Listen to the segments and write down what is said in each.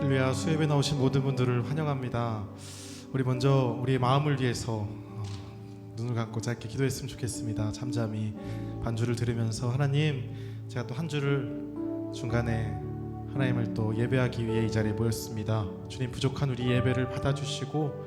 할렐루야. 수협에 나오신 모든 분들을 환영합니다. 우리 먼저 우리의 마음을 위해서 눈을 감고 짧게 기도했으면 좋겠습니다. 잠잠히 반주를 들으면서 하나님, 제가 또 한 주를 중간에 하나님을 또 예배하기 위해 이 자리에 모였습니다. 주님, 부족한 우리 예배를 받아주시고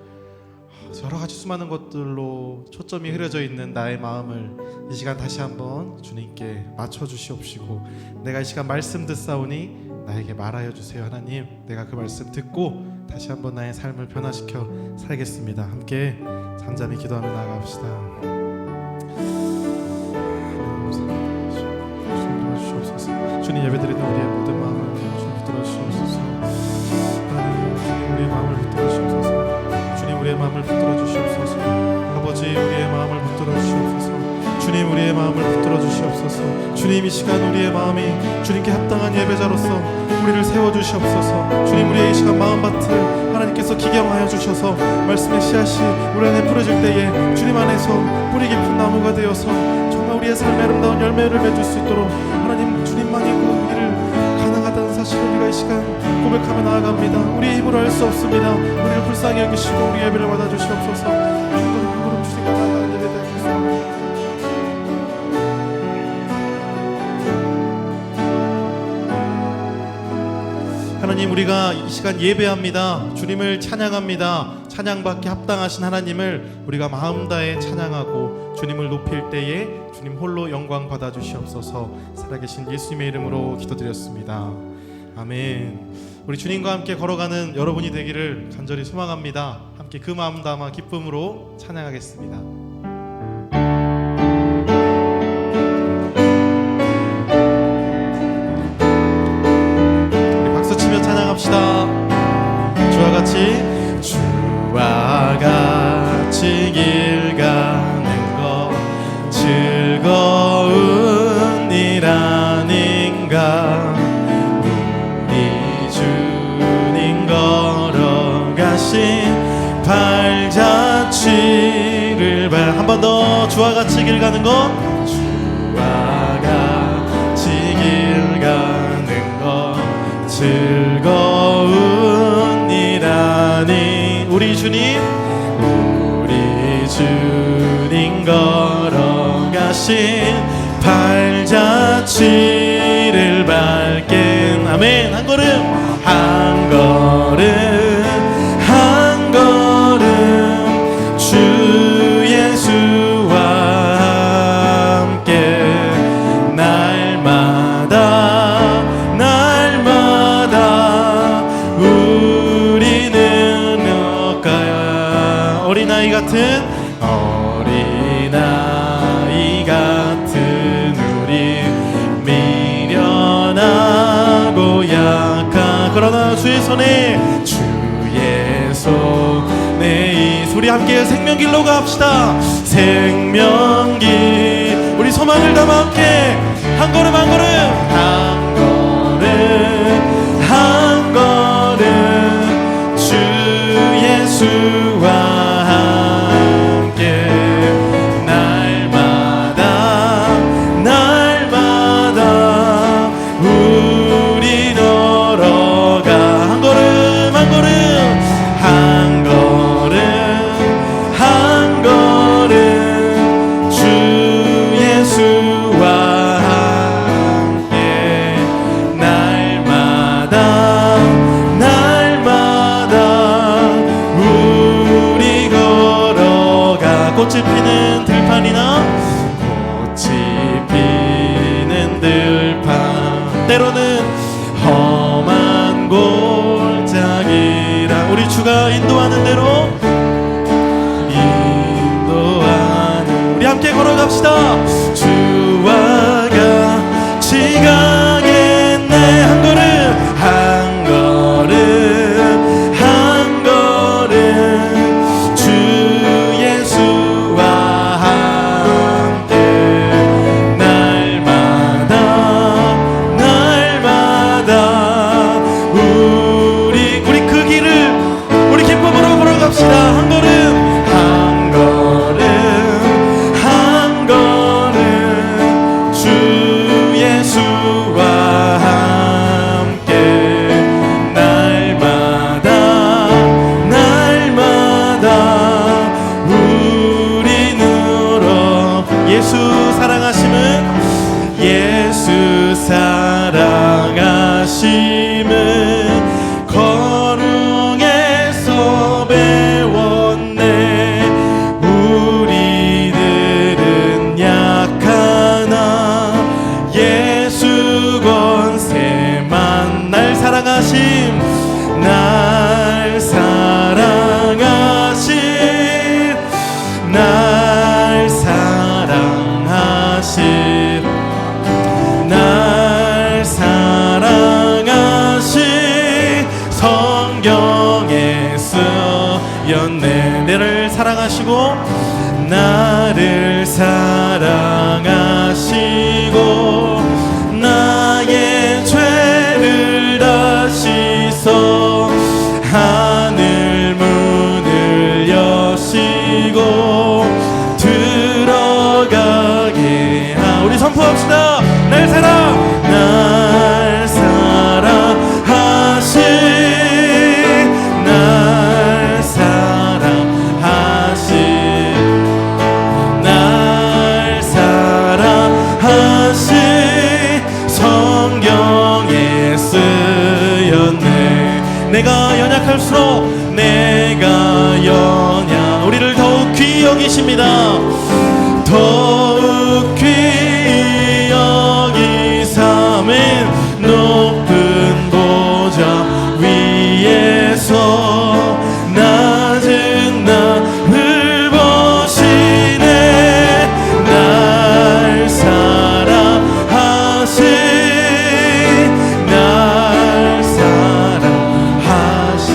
여러 가지 수많은 것들로 초점이 흐려져 있는 나의 마음을 이 시간 다시 한번 주님께 맞춰주시옵시고, 내가 이 시간 말씀 듣사오니 나에게 말하여 주세요. 하나님, 내가 그 말씀 듣고 다시 한번 나의 삶을 변화시켜 살겠습니다. 함께 잠잠히 기도하며 나아갑시다. 주님, 예배드리는 우리의 모든 마음을 주님 붙들어 주시옵소서. 하나님, 주님 우리의 마음을 붙들어 주시옵소서. 주님 우리의 마음을 붙들어 주시옵소서. 아버지, 우리의 마음을 붙들어 주시옵소서. 주님, 우리의 마음을 붙들어 주시옵소서. 주님, 이 시간 우리의 마음이 주님께 합당한 예배자로서 우리를 세워주시옵소서. 주님, 우리의 이 시간 마음밭을 하나님께서 기경하여 주셔서 말씀의 씨앗이 우리 안에 뿌려질 때에 주님 안에서 뿌리 깊은 나무가 되어서 정말 우리의 삶의 아름다운 열매를 맺을 수 있도록 하나님, 주님만이 그 일을 가능하다는 사실을 우리가 이 시간 고백하며 나아갑니다. 우리의 힘으로 할 수 없습니다. 우리를 불쌍히 여기시고 우리 예배를 받아주시옵소서. 한 걸음 주님과 나아가는 예배 되옵소서. 하나님, 우리가 이 시간 예배합니다. 주님을 찬양합니다. 찬양받기 합당하신 하나님을 우리가 마음 다해 찬양하고 주님을 높일 때에 주님 홀로 영광 받아 주시옵소서. 살아계신 예수님의 이름으로 기도드렸습니다. 아멘. 우리 주님과 함께 걸어가는 여러분이 되기를 간절히 소망합니다. 함께 그 마음 담아 기쁨으로 찬양하겠습니다. 주와 같이 길 가는 것 즐거운 일 아닌가. 우리 주님 걸어가신 발자취를 한 번 더. 주와 같이 길 가는 것, 주와 같이 길 가는 것 즐거운 일 아니. 우리 주님 걸어가신 발자취를 밟게. 아멘. 한 걸음 한 걸음 주 예수와 함께 날마다 우리는 어린아이 같은 우리 미련하고 약한, 그러나 주의 손에 이 우리 함께 생명길로 갑시다. 생명길, 우리 소망을 담아 함께 한 걸음 한 걸음 주 예수와 꽃이 피는 들판 때로는 험한 골짜기라. 우리 주가 인도하는 대로 우리 함께 걸어갑시다. 주와 같이 가겠네. 한 걸음 주 한 걸음 예수 사랑하심은 예수 사랑하심은 거룩에서 배웠네. 우리들은 약하나 예수 권세만 날 사랑하심 날 사랑하심 날 사랑하심 날 사랑하심 성경에 쓰였네. 나를 사랑하시고 나를 사랑하시고 나의 죄를 다 씻어 하늘 문을 여시고 들어가게 우리 선포합시다. 날 사랑하시 날 사랑하시 날 사랑하시 성경에 쓰였네. 내가 연약할수록 내가 연약 우리를 더욱 귀히 여기십니다. 더욱 귀히 여기사면 높은 보좌 위에서 낮은 나를 보시네. 날 사랑하시 날 사랑하시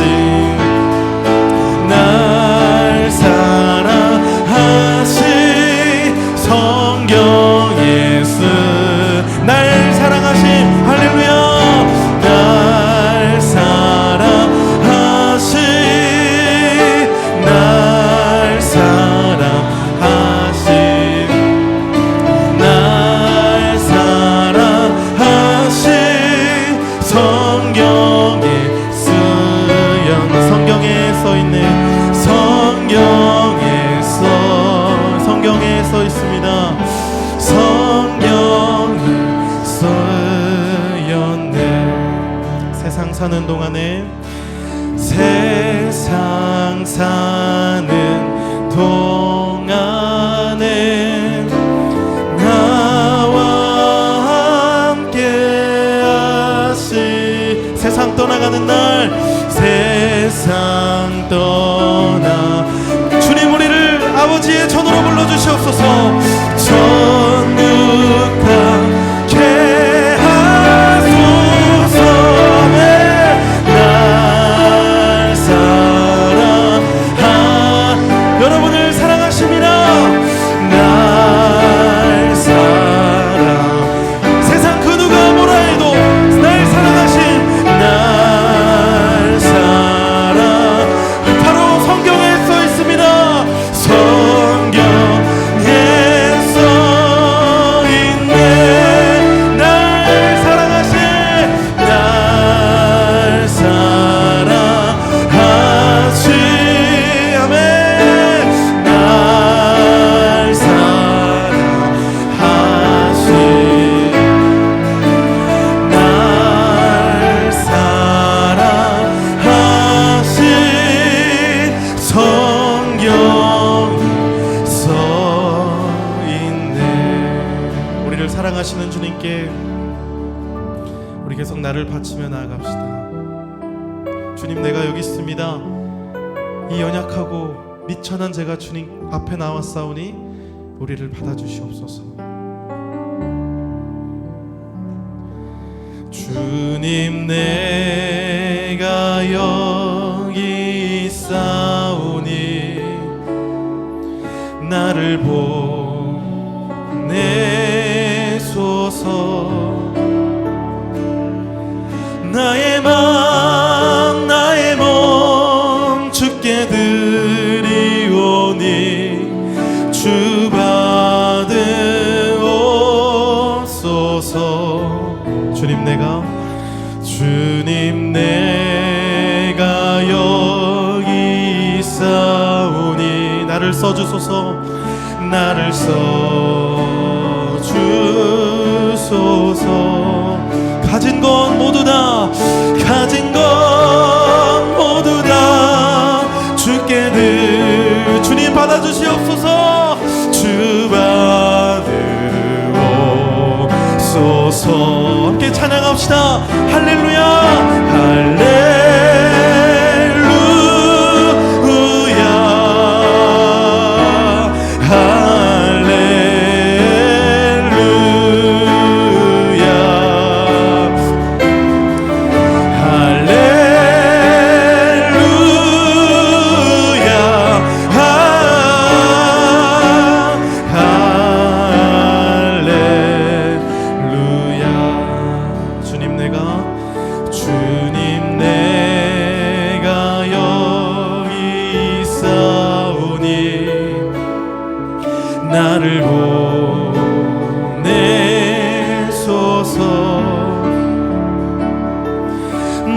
날 사랑하시 성경에 날 사랑하심 할렐루야 날 사랑하시 날 사랑하시 날 사랑하시 성경에 써있네. 성경에 써 있습니다. 성경에 써였네. 세상 사는 동안에 세상 사는 동안에 나와 함께 하시 세상 떠나가는 날 세상 떠나 주님 우리를 아버지의 전으로 불러주시옵소서. 전육하게 하소서. 날 사랑하 여러분을 사랑하십니다. 날 사랑 세상 그 누가 뭐라 해도 날 사랑하신 날 사랑 바로 성경에 써 있습니다. 성경에 써 있네. 날 사랑하신 날 사랑하시 아멘. 날 사랑하시 날 사랑하시 성경에 써있네. 우리를 사랑하시는 주님께 우리 계속 나를 바치며 나아갑시다. 주님 내가 여기 있습니다. 이 연약하고 미천한 제가 주님 앞에 나왔사오니 우리를 받아주시옵소서. 주님 내가 여기 있사오니 나를 보내소서. 나의 맘 나의 몸 주께 드리오니 주 받으옵소서. 주님 내가 여기 있사오니 나를 써주소서. 나를 써주소서. 가진 건 모두 다 가진 건 모두 다 주께 드 주님 받아주시옵소서. 주 받으옵소서. 함께 찬양합시다. 할렐루야 할렐루야 나를 보내소서.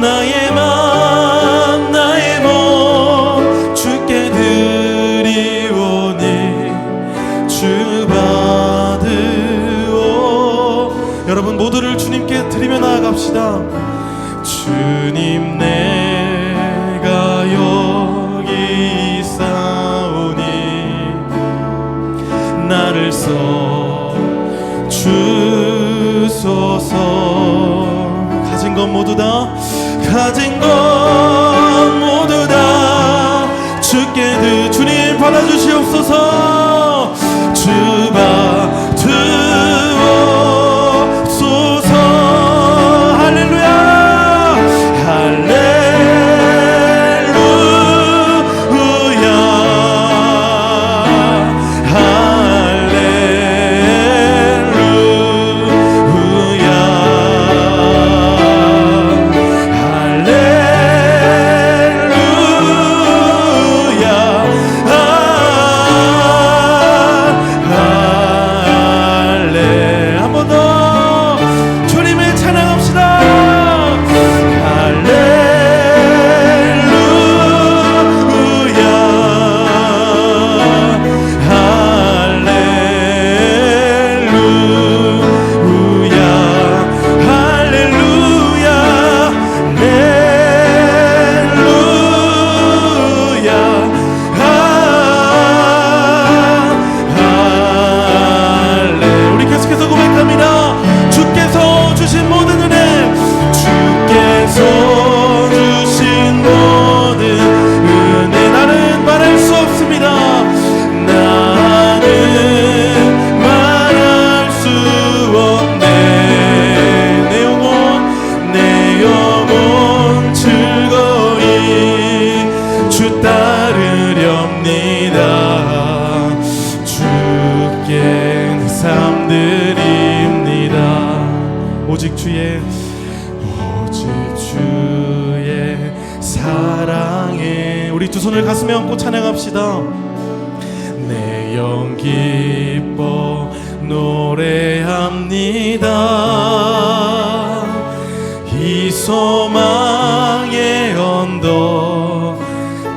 나의 맘 나의 몸 주께 드리오니 주 받으오. 여러분 모두를 주님께 드리며 나아갑시다. 주님 내가 여기 있사오니 나를 써주소서. 가진 것 모두 다 가진 것 모두 다 주께 주님 받아주시옵소서. 주 받으옵소서. 할렐루야 할렐루야 오직 주의 사랑에. 우리 두 손을 가슴에 얹고 찬양합시다. 내 영 기뻐 노래합니다. 이 소망의 언덕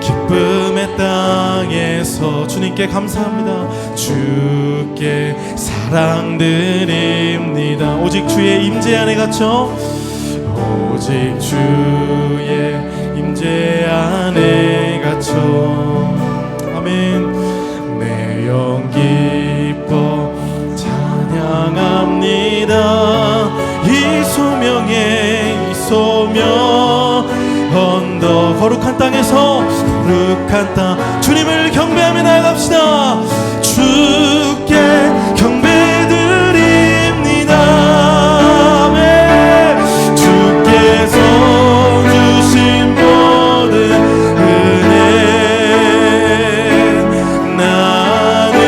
기쁨의 땅에서 주님께 감사합니다. 주께 사랑드립니다. 오직 주의 임재 안에 갇혀 오직 주의 임재 안에 갇혀. 아멘. 내 영 기뻐 찬양합니다. 이 소명 언덕 거룩한 땅에서 거룩한 땅 주님을 경배하며 나아갑시다. 주께 경배드립니다. 네. 주께서 주신 모든 은혜 나는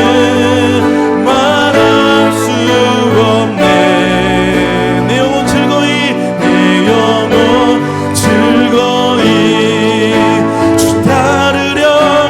말할 수 없네. 내 영혼 즐거이 내 영혼 즐거이 주 따르려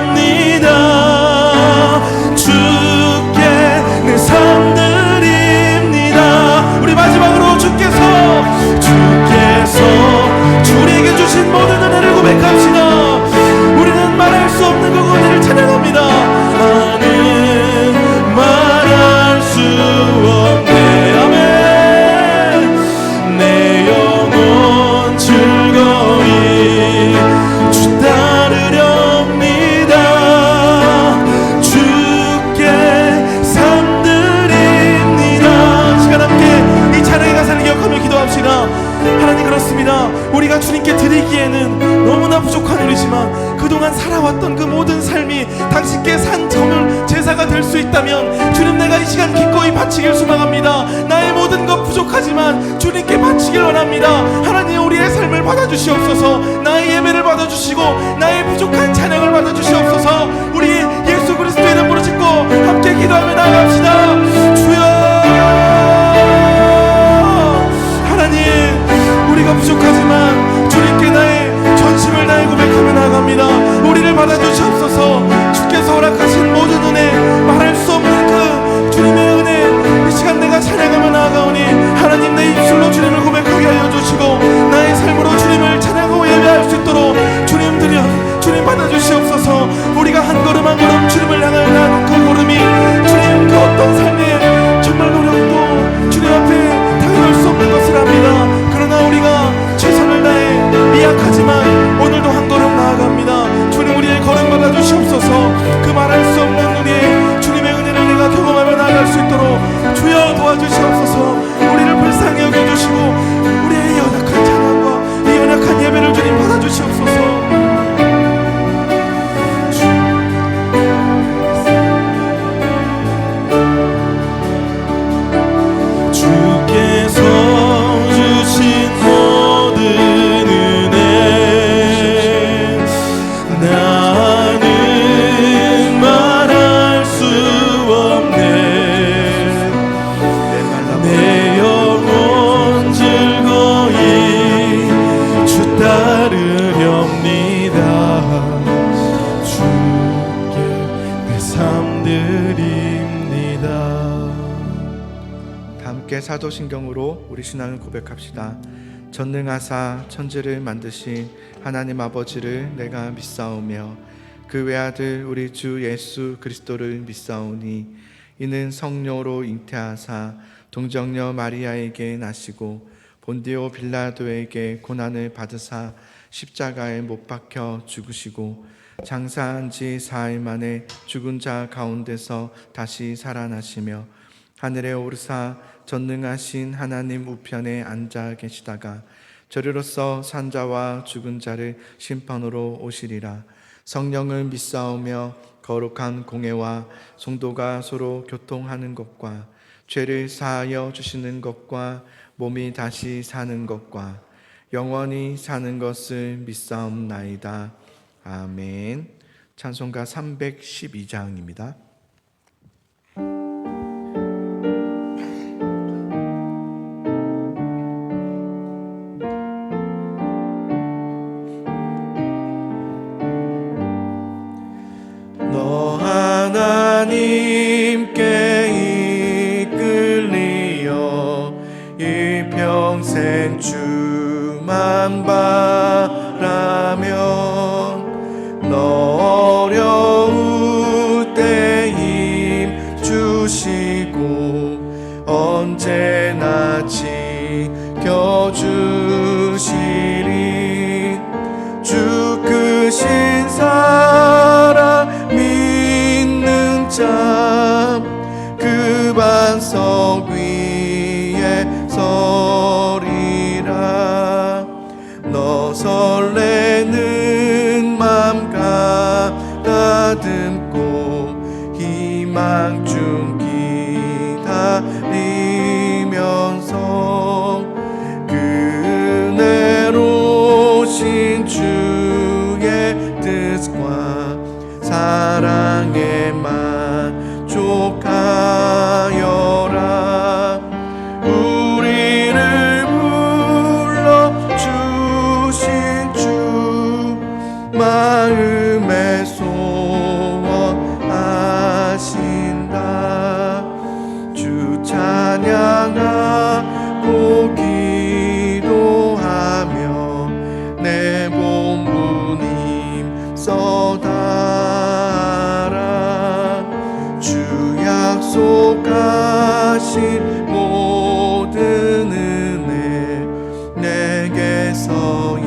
수 있다면 주님, 내가 이 시간 기꺼이 바치길 소망합니다. 나의 모든 것 부족하지만 주님께 바치길 원합니다. 하나님, 우리의 삶을 받아주시옵소서. 나의 예배를 받아주시고 나의 부족한 찬양을 받아주시옵소서. 우리 예수 그리스도의 이름으로 짓고 함께 기도하며 나아갑시다. 주여, 하나님, 우리가 부족하지만 주님께 나의 전심을 다해 고백하며 나아갑니다. 우리를 받아주시옵소서. 주께서 허락하신 모든 은혜, 말할 수 없는 그 주님의 은혜, 이 시간 내가 찬양하며 나아가오니 하나님, 내 입술로 주님을 고백하게 하여 주시고 나의 삶으로 주님을 찬양하고 예배할 수 있도록 주님 받아주시옵소서. 우리가 한 걸음 한 걸음 주님을 향하여 나아가는 그 걸음이 주님, 그 어떤 삶에 정말 노력도 주님 앞에 다가올 수 없는 것을 압니다. 그러나 우리가 최선을 다해 미약하지만 오늘도 한 걸음 나아갑니다. 주님, 우리의 걸음 받아주시옵소서. 그 말할 수 없는 우리의 주님의 은혜를 내가 경험하며 나아갈 수 있도록 주여 도와주시옵소서. 우리를 불쌍히 여겨주시고 우리의 연약한 찬양과 이 연약한 예배를 주님 받아주시옵소서. 사도신경으로 우리 신앙을 고백합시다. 전능하사 천지를 만드신 하나님 아버지를 내가 믿사오며 그 외아들 우리 주 예수 그리스도를 믿사오니 이는 성령으로 잉태하사 동정녀 마리아에게 나시고 본디오 빌라도에게 고난을 받으사 십자가에 못 박혀 죽으시고 장사한 지 4일 만에 죽은 자 가운데서 다시 살아나시며 하늘에 오르사 전능하신 하나님 우편에 앉아 계시다가 저리로서 산자와 죽은 자를 심판으로 오시리라. 성령을 믿사오며 거룩한 공회와 성도가 서로 교통하는 것과 죄를 사하여 주시는 것과 몸이 다시 사는 것과 영원히 사는 것을 믿사옵나이다. 아멘. 찬송가 312장입니다. 하나님께 이끌리어 일평생 주만 바라면 너 어려울 때 힘 주시고 언제나 지켜주시리. 주 크신 사랑 믿는 자 그 반석 위에 서리라. 너 설레는 맘 가다듬고 희망 중 기다리면서 그네로신 주의 뜻과 사랑에 만족하여라. 우리를 불러주신 주 마음에 소원하신다. 주 찬양하고 기도하며 내 본부님 써달아. 주 약속하신 모든 은혜 내게서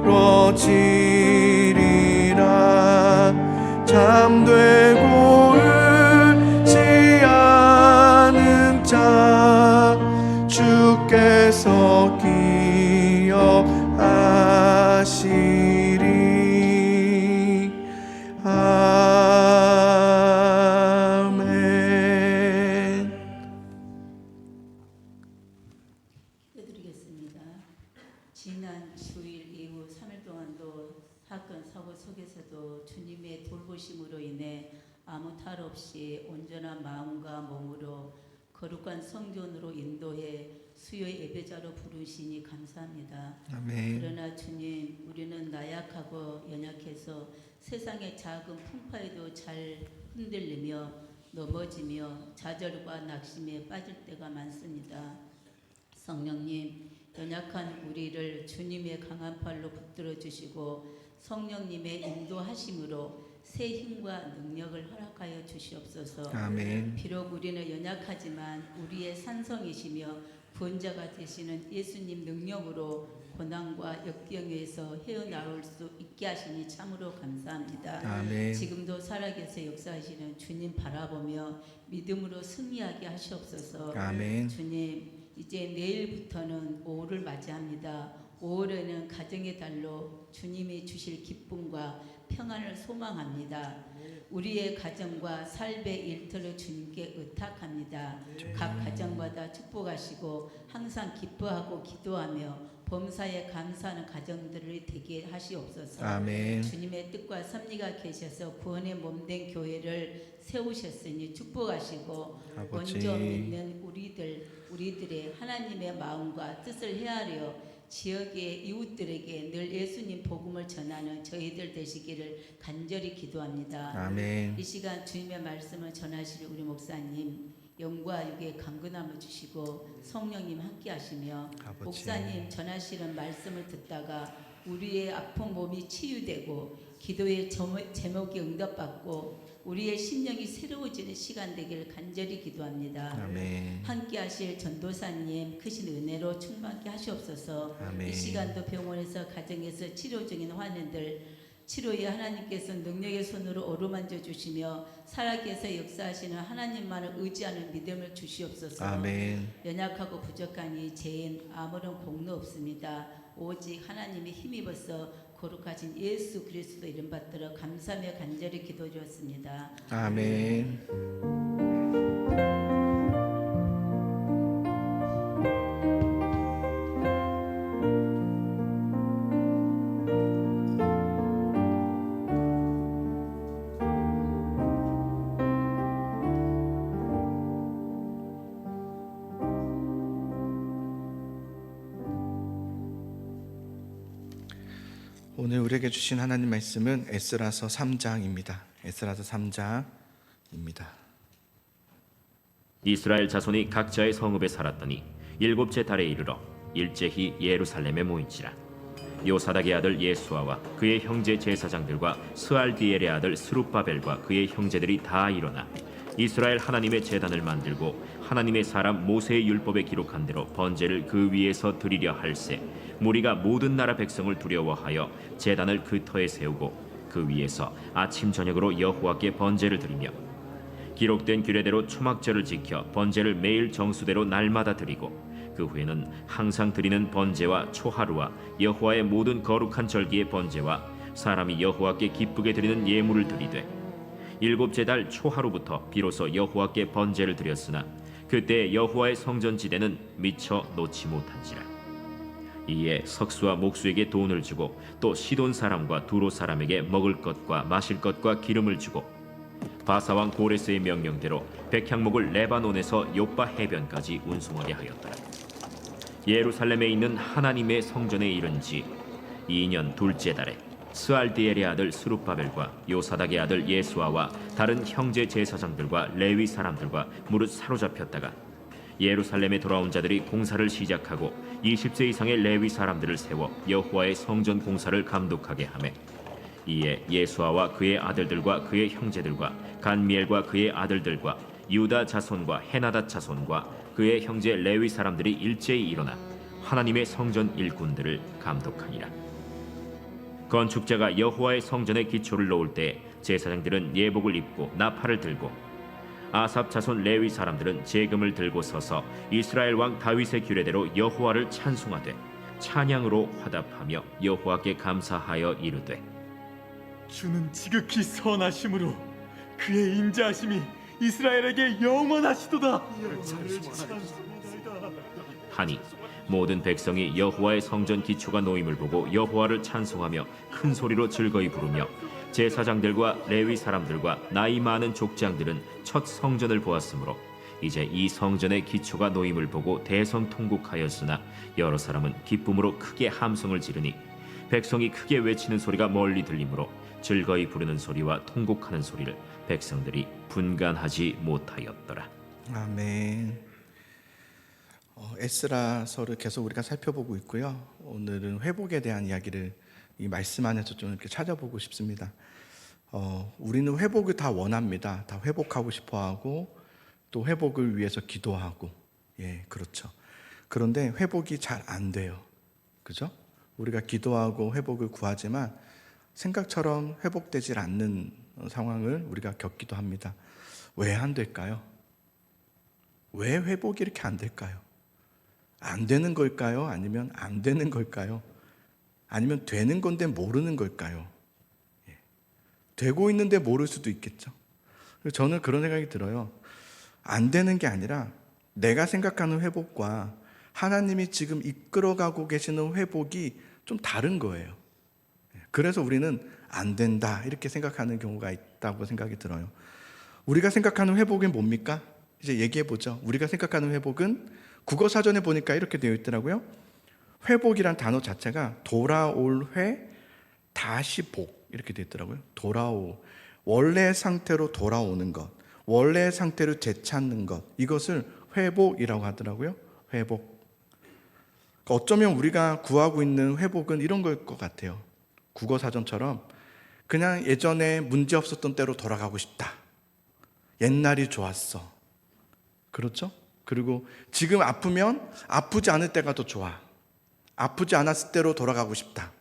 이루어지리라. 잠되고 울지 않은 자 주께서 기억하시리. 아멘. 없이 온전한 마음과 몸으로 거룩한 성전으로 인도해 수요의 예배자로 부르시니 감사합니다. 아멘. 그러나 주님, 우리는 나약하고 연약해서 세상의 작은 풍파에도 잘 흔들리며 넘어지며 좌절과 낙심에 빠질 때가 많습니다. 성령님, 연약한 우리를 주님의 강한 팔로 붙들어 주시고 성령님의 인도하심으로 새 힘과 능력을 허락하여 주시옵소서. 아멘. 비록 우리는 연약하지만 우리의 산성이시며 구원자가 되시는 예수님 능력으로 고난과 역경에서 헤어나올 수 있게 하시니 참으로 감사합니다. 아멘. 지금도 살아계셔 역사하시는 주님 바라보며 믿음으로 승리하게 하시옵소서. 아멘. 주님, 이제 내일부터는 5월을 맞이합니다. 5월에는 가정의 달로 주님이 주실 기쁨과 평안을 소망합니다. 우리의 가정과 삶의 일터를 주님께 의탁합니다. 각 가정마다 축복하시고 항상 기뻐하고 기도하며 범사에 감사하는 가정들을 되게 하시옵소서. 아멘. 주님의 뜻과 섭리가 계셔서 구원의 몸된 교회를 세우셨으니 축복하시고 아버지. 먼저 믿는 우리들의 하나님의 마음과 뜻을 헤아려 지역의 이웃들에게 늘 예수님 복음을 전하는 저희들 되시기를 간절히 기도합니다. 아멘. 이 시간 주님의 말씀을 전하실 우리 목사님 영과 육의 강건함을 주시고 성령님 함께 하시며 아버지. 목사님 전하시는 말씀을 듣다가 우리의 아픈 몸이 치유되고 기도의 제목이 응답받고 우리의 심령이 새로워지는 시간 되기를 간절히 기도합니다. 아멘. 함께 하실 전도사님 크신 은혜로 충만케 하시옵소서. 아멘. 이 시간도 병원에서 가정에서 치료 중인 환우들 치료에 하나님께서 능력의 손으로 어루만져 주시며 살아계셔 역사하시는 하나님만을 의지하는 믿음을 주시옵소서. 아멘. 연약하고 부족한 이 죄인 아무런 공로 없습니다. 오직 하나님의 힘입어서 거룩하신 예수 그리스도 이름 받들어 감사하며 간절히 기도드렸습니다. 아멘. 오늘 우리에게 주신 하나님 말씀은 에스라서 3장입니다. 에스라서 3장입니다. 이스라엘 자손이 각자의 성읍에 살았더니 일곱째 달에 이르러 일제히 예루살렘에 모인지라. 요사닥의 아들 예수아와 그의 형제 제사장들과 스알디엘의 아들 스룹바벨과 그의 형제들이 다 일어나 이스라엘 하나님의 제단을 만들고 하나님의 사람 모세의 율법에 기록한 대로 번제를 그 위에서 드리려 할세 무리가 모든 나라 백성을 두려워하여 제단을 그 터에 세우고 그 위에서 아침 저녁으로 여호와께 번제를 드리며 기록된 규례대로 초막절을 지켜 번제를 매일 정수대로 날마다 드리고 그 후에는 항상 드리는 번제와 초하루와 여호와의 모든 거룩한 절기의 번제와 사람이 여호와께 기쁘게 드리는 예물을 드리되 일곱째 달 초하루부터 비로소 여호와께 번제를 드렸으나 그때 여호와의 성전지대는 미처 놓지 못한지라. 이에 석수와 목수에게 돈을 주고 또 시돈 사람과 두로 사람에게 먹을 것과 마실 것과 기름을 주고 바사왕 고레스의 명령대로 백향목을 레바논에서 요빠 해변까지 운송하게 하였더라. 예루살렘에 있는 하나님의 성전에 이른 지 2년 둘째 달에 스알디엘의 아들 스룹바벨과 요사닥의 아들 예수아와 다른 형제 제사장들과 레위 사람들과 무릇 사로잡혔다가 예루살렘에 돌아온 자들이 공사를 시작하고 20세 이상의 레위 사람들을 세워 여호와의 성전 공사를 감독하게 하매 이에 예수아와 그의 아들들과 그의 형제들과 간미엘과 그의 아들들과 유다 자손과 헤나닷 자손과 그의 형제 레위 사람들이 일제히 일어나 하나님의 성전 일꾼들을 감독하니라. 건축자가 여호와의 성전에 기초를 놓을 때 제사장들은 예복을 입고 나팔을 들고 아삽 자손 레위 사람들은 제금을 들고 서서 이스라엘 왕 다윗의 규례대로 여호와를 찬송하되 찬양으로 화답하며 여호와께 감사하여 이르되 주는 지극히 선하심으로 그의 인자하심이 이스라엘에게 영원하시도다. 하니 모든 백성이 여호와의 성전 기초가 놓임을 보고 여호와를 찬송하며 큰 소리로 즐거이 부르며 제사장들과 레위 사람들과 나이 많은 족장들은 첫 성전을 보았으므로 이제 이 성전의 기초가 놓임을 보고 대성통곡하였으나 여러 사람은 기쁨으로 크게 함성을 지르니 백성이 크게 외치는 소리가 멀리 들리므로 즐거이 부르는 소리와 통곡하는 소리를 백성들이 분간하지 못하였더라. 아멘. 에스라서를 계속 우리가 살펴보고 있고요. 오늘은 회복에 대한 이야기를 이 말씀 안에서 좀 이렇게 찾아보고 싶습니다. 우리는 회복을 다 원합니다. 다 회복하고 싶어하고 또 회복을 위해서 기도하고, 예, 그렇죠. 그런데 회복이 잘 안 돼요. 그죠? 우리가 기도하고 회복을 구하지만 생각처럼 회복되질 않는 상황을 우리가 겪기도 합니다. 왜 안 될까요? 왜 회복이 이렇게 안 될까요? 안 되는 걸까요? 아니면 안 되는 걸까요? 아니면 되는 건데 모르는 걸까요? 예. 되고 있는데 모를 수도 있겠죠. 저는 그런 생각이 들어요. 안 되는 게 아니라 내가 생각하는 회복과 하나님이 지금 이끌어가고 계시는 회복이 좀 다른 거예요. 그래서 우리는 안 된다 이렇게 생각하는 경우가 있다고 생각이 들어요. 우리가 생각하는 회복은 뭡니까? 이제 얘기해 보죠. 우리가 생각하는 회복은 국어사전에 보니까 이렇게 되어 있더라고요. 회복이란 단어 자체가 돌아올 회 다시 복 이렇게 되어 있더라고요. 원래 상태로 돌아오는 것, 원래 상태로 되찾는 것, 이것을 회복이라고 하더라고요. 회복. 어쩌면 우리가 구하고 있는 회복은 이런 걸 것 같아요. 국어사전처럼 그냥 예전에 문제 없었던 때로 돌아가고 싶다. 옛날이 좋았어. 그렇죠? 그리고 지금 아프면 아프지 않을 때가 더 좋아. 아프지 않았을 때로 돌아가고 싶다.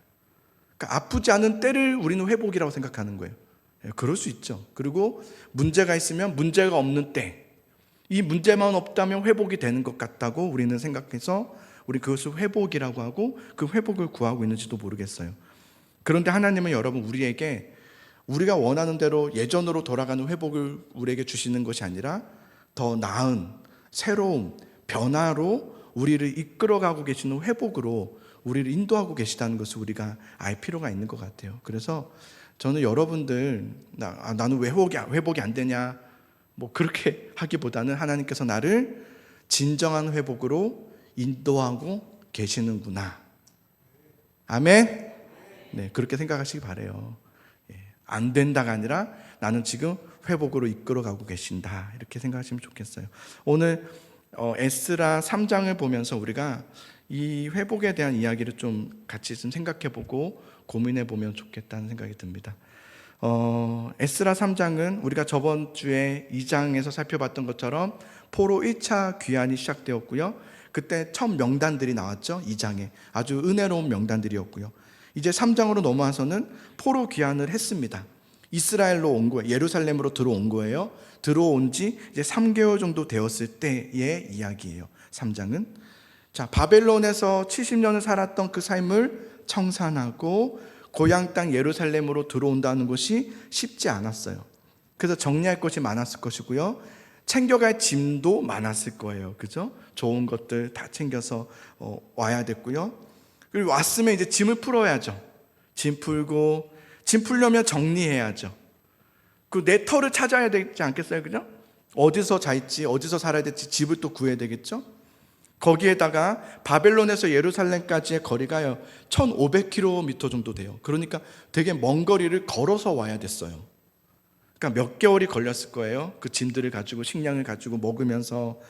그러니까 아프지 않은 때를 우리는 회복이라고 생각하는 거예요. 그럴 수 있죠. 그리고 문제가 있으면 문제가 없는 때, 이 문제만 없다면 회복이 되는 것 같다고 우리는 생각해서 우리 그것을 회복이라고 하고 그 회복을 구하고 있는지도 모르겠어요. 그런데 하나님은 여러분 우리에게 우리가 원하는 대로 예전으로 돌아가는 회복을 우리에게 주시는 것이 아니라 더 나은 새로운 변화로 우리를 이끌어가고 계시는 회복으로 우리를 인도하고 계시다는 것을 우리가 알 필요가 있는 것 같아요. 그래서 저는 여러분들 나는 왜 회복이 안 되냐 뭐 그렇게 하기보다는 하나님께서 나를 진정한 회복으로 인도하고 계시는구나. 아멘. 네, 그렇게 생각하시기 바라요. 안 된다가 아니라 나는 지금 회복으로 이끌어가고 계신다 이렇게 생각하시면 좋겠어요. 오늘 에스라 3장을 보면서 우리가 이 회복에 대한 이야기를 좀 같이 좀 생각해보고 고민해보면 좋겠다는 생각이 듭니다. 에스라 3장은 우리가 저번 주에 2장에서 살펴봤던 것처럼 포로 1차 귀환이 시작되었고요. 그때 첫 명단들이 나왔죠. 2장에 아주 은혜로운 명단들이었고요. 이제 3장으로 넘어와서는 포로 귀환을 했습니다. 이스라엘로 온 거예요. 예루살렘으로 들어온 거예요. 들어온 지 이제 3개월 정도 되었을 때의 이야기예요. 3장은. 자, 바벨론에서 70년을 살았던 그 삶을 청산하고 고향 땅 예루살렘으로 들어온다는 것이 쉽지 않았어요. 그래서 정리할 것이 많았을 것이고요. 챙겨갈 짐도 많았을 거예요. 그죠? 좋은 것들 다 챙겨서 와야 됐고요. 그리고 왔으면 이제 짐을 풀어야죠. 짐 풀고, 짐 풀려면 정리해야죠. 그 내 터를 찾아야 되지 않겠어요? 그죠? 어디서 잘지, 어디서 살아야 될지 집을 또 구해야 되겠죠? 거기에다가 바벨론에서 예루살렘까지의 거리가요 1500km 정도 돼요. 그러니까 되게 먼 거리를 걸어서 와야 됐어요. 그러니까 몇 개월이 걸렸을 거예요. 그 짐들을 가지고 식량을 가지고 먹으면서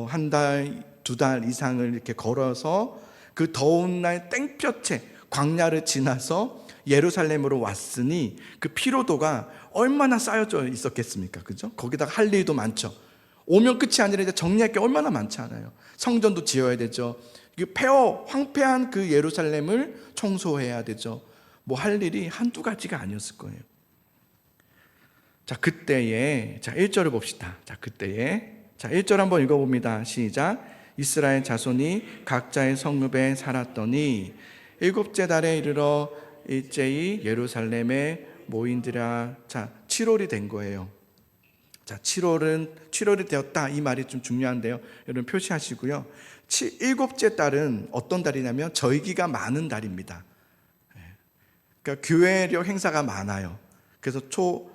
한 달, 2달 이상을 이렇게 걸어서 그 더운 날 땡볕에 광야를 지나서 예루살렘으로 왔으니 그 피로도가 얼마나 쌓여져 있었겠습니까? 그죠? 거기다가 할 일도 많죠. 오면 끝이 아니라 이제 정리할 게 얼마나 많지 않아요. 성전도 지어야 되죠. 황폐한 그 예루살렘을 청소해야 되죠. 뭐 할 일이 한두 가지가 아니었을 거예요. 자, 그때에 1절을 봅시다. 자, 1절 한번 읽어봅니다. 시작. 이스라엘 자손이 각자의 성읍에 살았더니 7째 달에 이르러 일제히 예루살렘에 모인들아. 자, 7월이 된 거예요. 자, 7월이 되었다. 이 말이 좀 중요한데요. 여러분 표시하시고요. 7째 달은 어떤 달이냐면 절기가 많은 달입니다. 그러니까 교회력 행사가 많아요. 그래서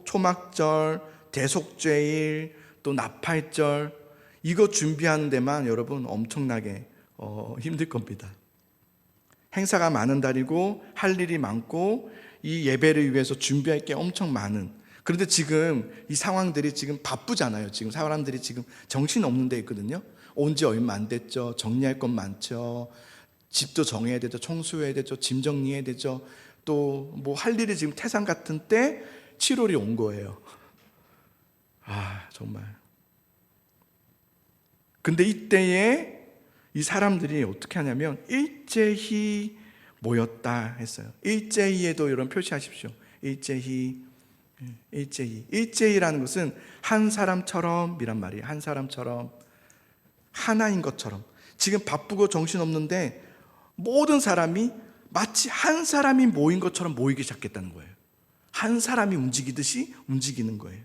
초막절, 대속죄일, 또 나팔절 이거 준비하는 데만 여러분 엄청나게 힘들 겁니다. 행사가 많은 달이고 할 일이 많고 이 예배를 위해서 준비할 게 엄청 많은. 그런데 지금 이 상황들이 지금 바쁘잖아요. 지금 사람들이 지금 정신 없는 데 있거든요. 온 지 얼마 안 됐죠. 정리할 건 많죠. 집도 정해야 되죠. 청소해야 되죠. 짐 정리해야 되죠. 또 뭐 할 일이 지금 태산 같은 때 7월이 온 거예요. 정말. 근데 이때에 이 사람들이 어떻게 하냐면 일제히 모였다 했어요. 일제히에도 이런 표시하십시오. 일제히라는 것은 한 사람처럼이란 말이에요. 한 사람처럼, 하나인 것처럼. 지금 바쁘고 정신없는데 모든 사람이 마치 한 사람이 모인 것처럼 모이기 시작했다는 거예요. 한 사람이 움직이듯이 움직이는 거예요.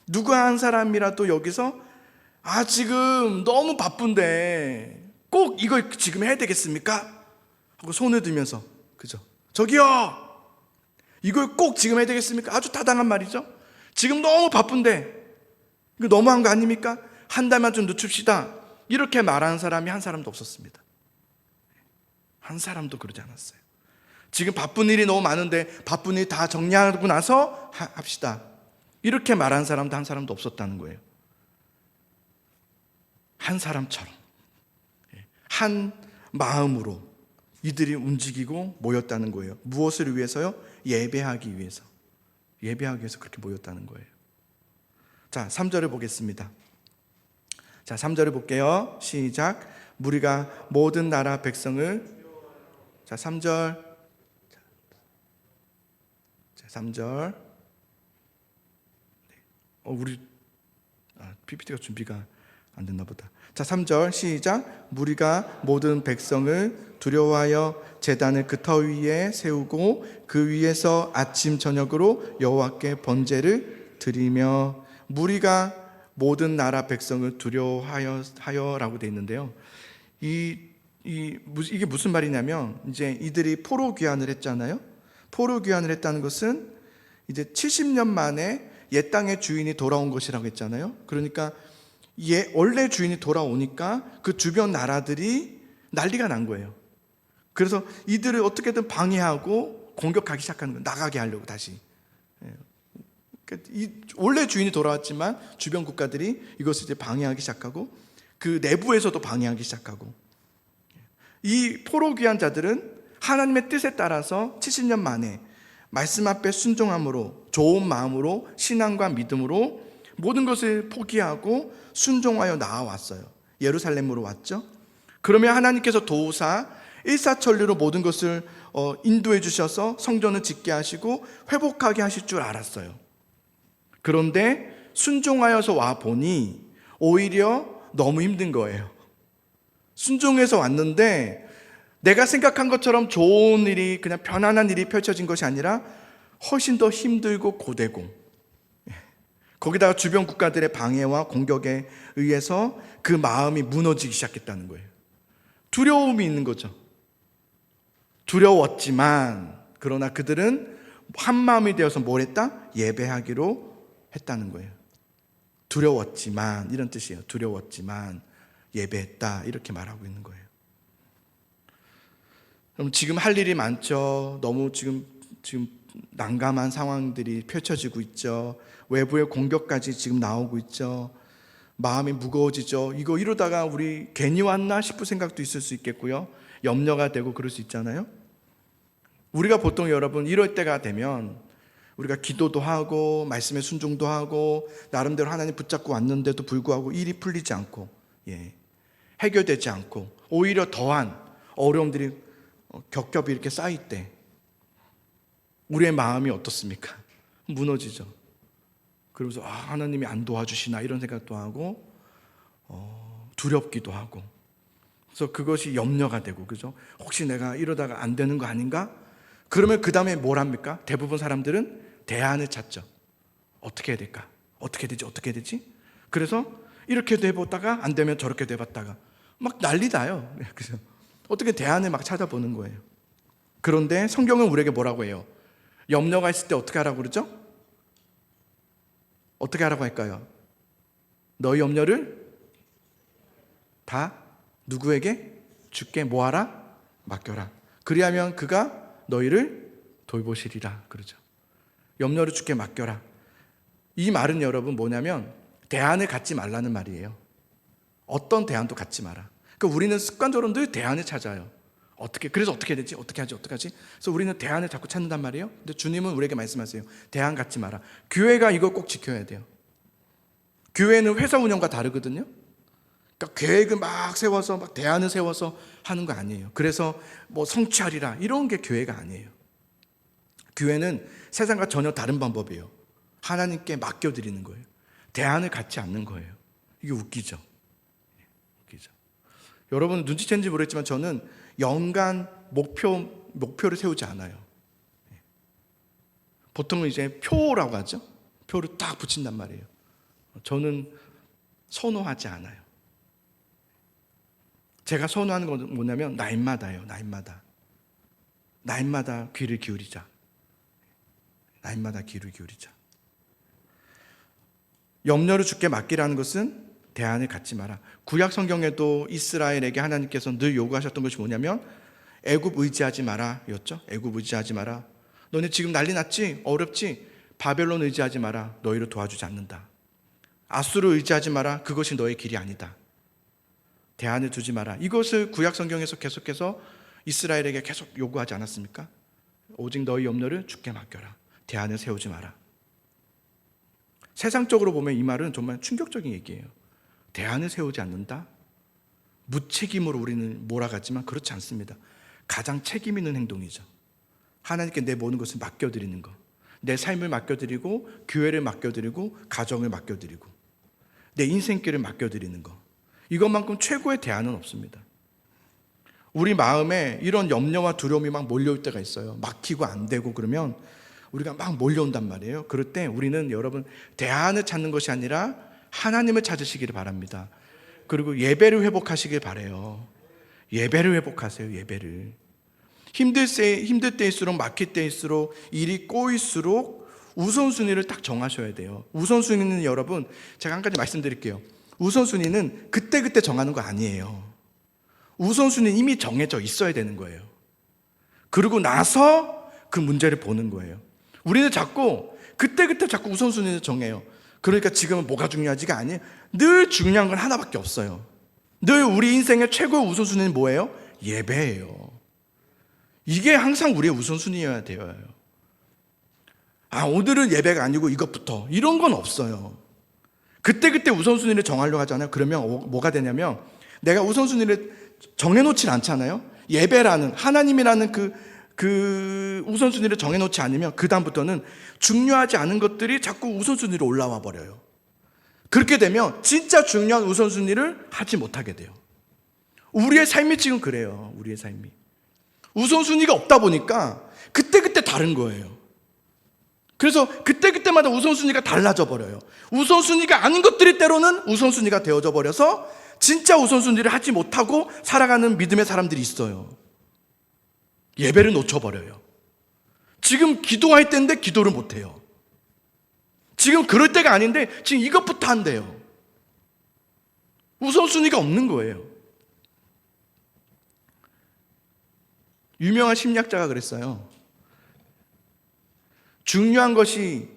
누구 한 사람이라도 여기서 지금 너무 바쁜데 꼭 이걸 지금 해야 되겠습니까? 하고 손을 들면서, 그죠? 저기요! 이걸 꼭 지금 해야 되겠습니까? 아주 타당한 말이죠? 지금 너무 바쁜데 이거 너무한 거 아닙니까? 한 달만 좀 늦춥시다. 이렇게 말하는 사람이 한 사람도 없었습니다. 한 사람도 그러지 않았어요. 지금 바쁜 일이 너무 많은데 바쁜 일 다 정리하고 나서 합시다. 이렇게 말하는 사람도 한 사람도 없었다는 거예요. 한 사람처럼, 한 마음으로 이들이 움직이고 모였다는 거예요. 무엇을 위해서요? 예배하기 위해서. 예배하기 위해서 그렇게 모였다는 거예요. 자, 3절을 보겠습니다. 자, 3절을 볼게요. 시작. 무리가 모든 나라 백성을, 자, 3절. 자, 3절. 우리 PPT가 준비가 안 됐나 보다. 자, 3절 시작. 무리가 모든 백성을 두려워하여 제단을 그 터 위에 세우고 그 위에서 아침 저녁으로 여호와께 번제를 드리며. 무리가 모든 나라 백성을 두려워하여라고 되어 있는데요. 이게 무슨 말이냐면 이제 이들이 포로 귀환을 했잖아요. 포로 귀환을 했다는 것은 이제 70년 만에 옛 땅의 주인이 돌아온 것이라고 했잖아요. 그러니까 원래 주인이 돌아오니까 그 주변 나라들이 난리가 난 거예요. 그래서 이들을 어떻게든 방해하고 공격하기 시작하는 거예요. 나가게 하려고 다시. 원래 주인이 돌아왔지만 주변 국가들이 이것을 이제 방해하기 시작하고 그 내부에서도 방해하기 시작하고. 이 포로 귀한 자들은 하나님의 뜻에 따라서 70년 만에 말씀 앞에 순종함으로, 좋은 마음으로, 신앙과 믿음으로 모든 것을 포기하고 순종하여 나아왔어요. 예루살렘으로 왔죠. 그러면 하나님께서 도우사 일사천리로 모든 것을 인도해 주셔서 성전을 짓게 하시고 회복하게 하실 줄 알았어요. 그런데 순종하여서 와 보니 오히려 너무 힘든 거예요. 순종해서 왔는데 내가 생각한 것처럼 좋은 일이, 그냥 편안한 일이 펼쳐진 것이 아니라 훨씬 더 힘들고 고되고, 거기다가 주변 국가들의 방해와 공격에 의해서 그 마음이 무너지기 시작했다는 거예요. 두려움이 있는 거죠. 두려웠지만 그러나 그들은 한 마음이 되어서 뭘 했다? 예배하기로 했다는 거예요. 두려웠지만, 이런 뜻이에요. 두려웠지만 예배했다, 이렇게 말하고 있는 거예요. 그럼 지금 할 일이 많죠. 너무 지금 난감한 상황들이 펼쳐지고 있죠. 외부의 공격까지 지금 나오고 있죠. 마음이 무거워지죠. 이거 이러다가 우리 괜히 왔나 싶은 생각도 있을 수 있겠고요. 염려가 되고 그럴 수 있잖아요. 우리가 보통 여러분 이럴 때가 되면 우리가 기도도 하고 말씀에 순종도 하고 나름대로 하나님 붙잡고 왔는데도 불구하고 일이 풀리지 않고, 해결되지 않고 오히려 더한 어려움들이 겹겹이 이렇게 쌓일 때 우리의 마음이 어떻습니까? 무너지죠. 그러면서 하나님이 안 도와주시나 이런 생각도 하고 두렵기도 하고, 그래서 그것이 염려가 되고, 그죠? 혹시 내가 이러다가 안 되는 거 아닌가? 그러면 그 다음에 뭘 합니까? 대부분 사람들은 대안을 찾죠. 어떻게 해야 될까? 어떻게 되지? 어떻게 되지? 그래서 이렇게도 해보다가 안 되면 저렇게도 해봤다가 막 난리 나요. 그래서 어떻게 대안을 막 찾아보는 거예요. 그런데 성경은 우리에게 뭐라고 해요? 염려가 있을 때 어떻게 하라고 그러죠? 어떻게 하라고 할까요? 너희 염려를 다 누구에게? 주께 뭐하라? 맡겨라. 그리하면 그가 너희를 돌보시리라. 그러죠. 염려를 주께 맡겨라. 이 말은 여러분 뭐냐면 대안을 갖지 말라는 말이에요. 어떤 대안도 갖지 마라. 그러니까 우리는 습관적으로 늘 대안을 찾아요. 그래서 어떻게 해야 되지? 어떻게 하지? 그래서 우리는 대안을 자꾸 찾는단 말이에요. 근데 주님은 우리에게 말씀하세요. 대안 갖지 마라. 교회가 이걸 꼭 지켜야 돼요. 교회는 회사 운영과 다르거든요. 그러니까 계획을 막 세워서 막 대안을 세워서 하는 거 아니에요. 그래서 뭐 성취하리라 이런 게 교회가 아니에요. 교회는 세상과 전혀 다른 방법이에요. 하나님께 맡겨드리는 거예요. 대안을 갖지 않는 거예요. 이게 웃기죠. 여러분 눈치챘는지 모르겠지만 저는 연간 목표를 세우지 않아요. 보통은 이제 표라고 하죠. 표를 딱 붙인단 말이에요. 저는 선호하지 않아요. 제가 선호하는 건 뭐냐면 날마다예요. 날마다 귀를 기울이자. 염려를 주께 맡기라는 것은 대안을 갖지 마라. 구약 성경에도 이스라엘에게 하나님께서 늘 요구하셨던 것이 뭐냐면 애굽 의지하지 마라 였죠. 애굽 의지하지 마라. 너네 지금 난리 났지? 어렵지? 바벨론 의지하지 마라. 너희를 도와주지 않는다. 아수르 의지하지 마라. 그것이 너의 길이 아니다. 대안을 두지 마라. 이것을 구약 성경에서 계속해서 이스라엘에게 계속 요구하지 않았습니까? 오직 너희 염려를 주께 맡겨라. 대안을 세우지 마라. 세상적으로 보면 이 말은 정말 충격적인 얘기예요. 대안을 세우지 않는다? 무책임으로 우리는 몰아가지만 그렇지 않습니다. 가장 책임 있는 행동이죠. 하나님께 내 모든 것을 맡겨드리는 것. 내 삶을 맡겨드리고 교회를 맡겨드리고 가정을 맡겨드리고 내 인생길을 맡겨드리는 것. 이것만큼 최고의 대안은 없습니다. 우리 마음에 이런 염려와 두려움이 막 몰려올 때가 있어요. 막히고 안 되고 그러면 우리가 막 몰려온단 말이에요. 그럴 때 우리는 여러분 대안을 찾는 것이 아니라 하나님을 찾으시기를 바랍니다. 그리고 예배를 회복하시길 바라요. 예배를 회복하세요. 예배를. 힘들 때일수록 막힐 때일수록 일이 꼬일수록 우선순위를 딱 정하셔야 돼요. 우선순위는 여러분 제가 한 가지 말씀드릴게요. 우선순위는 그때그때 정하는 거 아니에요. 우선순위는 이미 정해져 있어야 되는 거예요. 그러고 나서 그 문제를 보는 거예요. 우리는 자꾸 그때그때 자꾸 우선순위를 정해요. 그러니까 지금은 뭐가 중요하지가 아니에요. 늘 중요한 건 하나밖에 없어요. 늘 우리 인생의 최고의 우선순위는 뭐예요? 예배예요. 이게 항상 우리의 우선순위여야 돼요. 오늘은 예배가 아니고 이것부터 이런 건 없어요. 그때그때 우선순위를 정하려고 하잖아요. 그러면 뭐가 되냐면 내가 우선순위를 정해놓질 않잖아요. 예배라는 하나님이라는 그 우선순위를 정해놓지 않으면 그 다음부터는 중요하지 않은 것들이 자꾸 우선순위로 올라와 버려요. 그렇게 되면 진짜 중요한 우선순위를 하지 못하게 돼요. 우리의 삶이 지금 그래요. 우리의 삶이 우선순위가 없다 보니까 그때그때 다른 거예요. 그래서 그때그때마다 우선순위가 달라져 버려요. 우선순위가 아닌 것들이 때로는 우선순위가 되어져 버려서 진짜 우선순위를 하지 못하고 살아가는 믿음의 사람들이 있어요. 예배를 놓쳐버려요. 지금 기도할 때인데 기도를 못해요. 지금 그럴 때가 아닌데 지금 이것부터 한대요. 우선순위가 없는 거예요. 유명한 심리학자가 그랬어요. 중요한 것이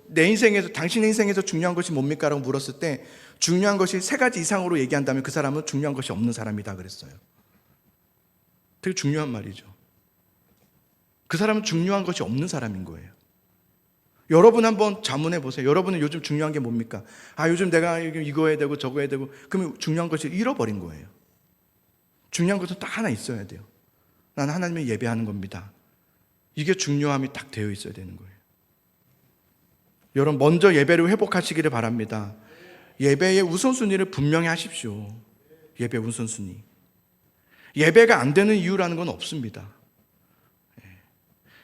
내 인생에서 당신의 인생에서 중요한 것이 뭡니까? 라고 물었을 때 중요한 것이 3가지 이상으로 얘기한다면 그 사람은 중요한 것이 없는 사람이다 그랬어요. 되게 중요한 말이죠. 그 사람은 중요한 것이 없는 사람인 거예요. 여러분 한번 자문해 보세요. 여러분은 요즘 중요한 게 뭡니까? 요즘 내가 이거 해야 되고 저거 해야 되고 그러면 중요한 것을 잃어버린 거예요. 중요한 것은 딱 하나 있어야 돼요. 나는 하나님을 예배하는 겁니다. 이게 중요함이 딱 되어 있어야 되는 거예요. 여러분 먼저 예배를 회복하시기를 바랍니다. 예배의 우선순위를 분명히 하십시오. 예배 우선순위. 예배가 안 되는 이유라는 건 없습니다.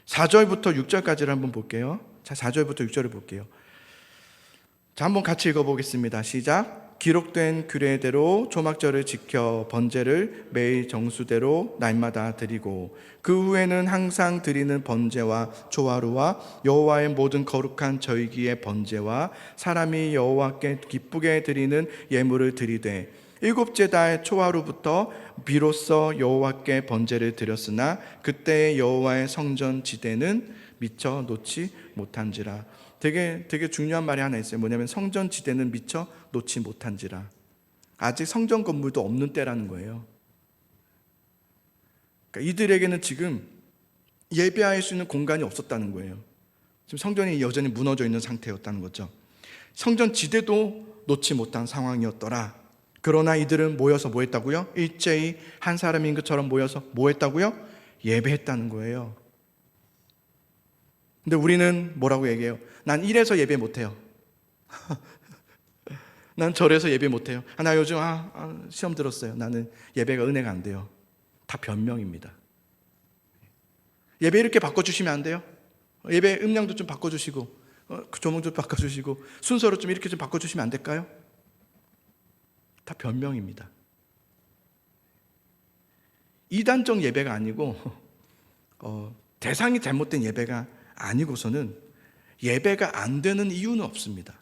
4절부터 6절까지를 한번 볼게요. 자, 4절부터 6절을 볼게요. 자, 한번 같이 읽어보겠습니다. 시작. 기록된 규례대로 초막절을 지켜 번제를 매일 정수대로 날마다 드리고 그 후에는 항상 드리는 번제와 조화루와 여호와의 모든 거룩한 절기의 번제와 사람이 여호와께 기쁘게 드리는 예물을 드리되 일곱째 달 초하루부터 비로소 여호와께 번제를 드렸으나 그때 여호와의 성전 지대는 미처 놓지 못한지라. 되게 중요한 말이 하나 있어요. 뭐냐면 성전 지대는 미처 놓지 못한지라. 아직 성전 건물도 없는 때라는 거예요. 그러니까 이들에게는 지금 예배할 수 있는 공간이 없었다는 거예요. 지금 성전이 여전히 무너져 있는 상태였다는 거죠. 성전 지대도 놓지 못한 상황이었더라. 그러나 이들은 모여서 뭐 했다고요? 일제히 한 사람인 것처럼 모여서 뭐 했다고요? 예배했다는 거예요. 근데 우리는 뭐라고 얘기해요? 난 이래서 예배 못해요. 난 저래서 예배 못해요. 나 요즘 시험 들었어요. 나는 예배가 은혜가 안 돼요. 다 변명입니다. 예배 이렇게 바꿔주시면 안 돼요? 예배 음량도 좀 바꿔주시고 조명 좀 바꿔주시고 순서를 좀 이렇게 좀 바꿔주시면 안 될까요? 다 변명입니다. 이단적 예배가 아니고 대상이 잘못된 예배가 아니고서는 예배가 안 되는 이유는 없습니다.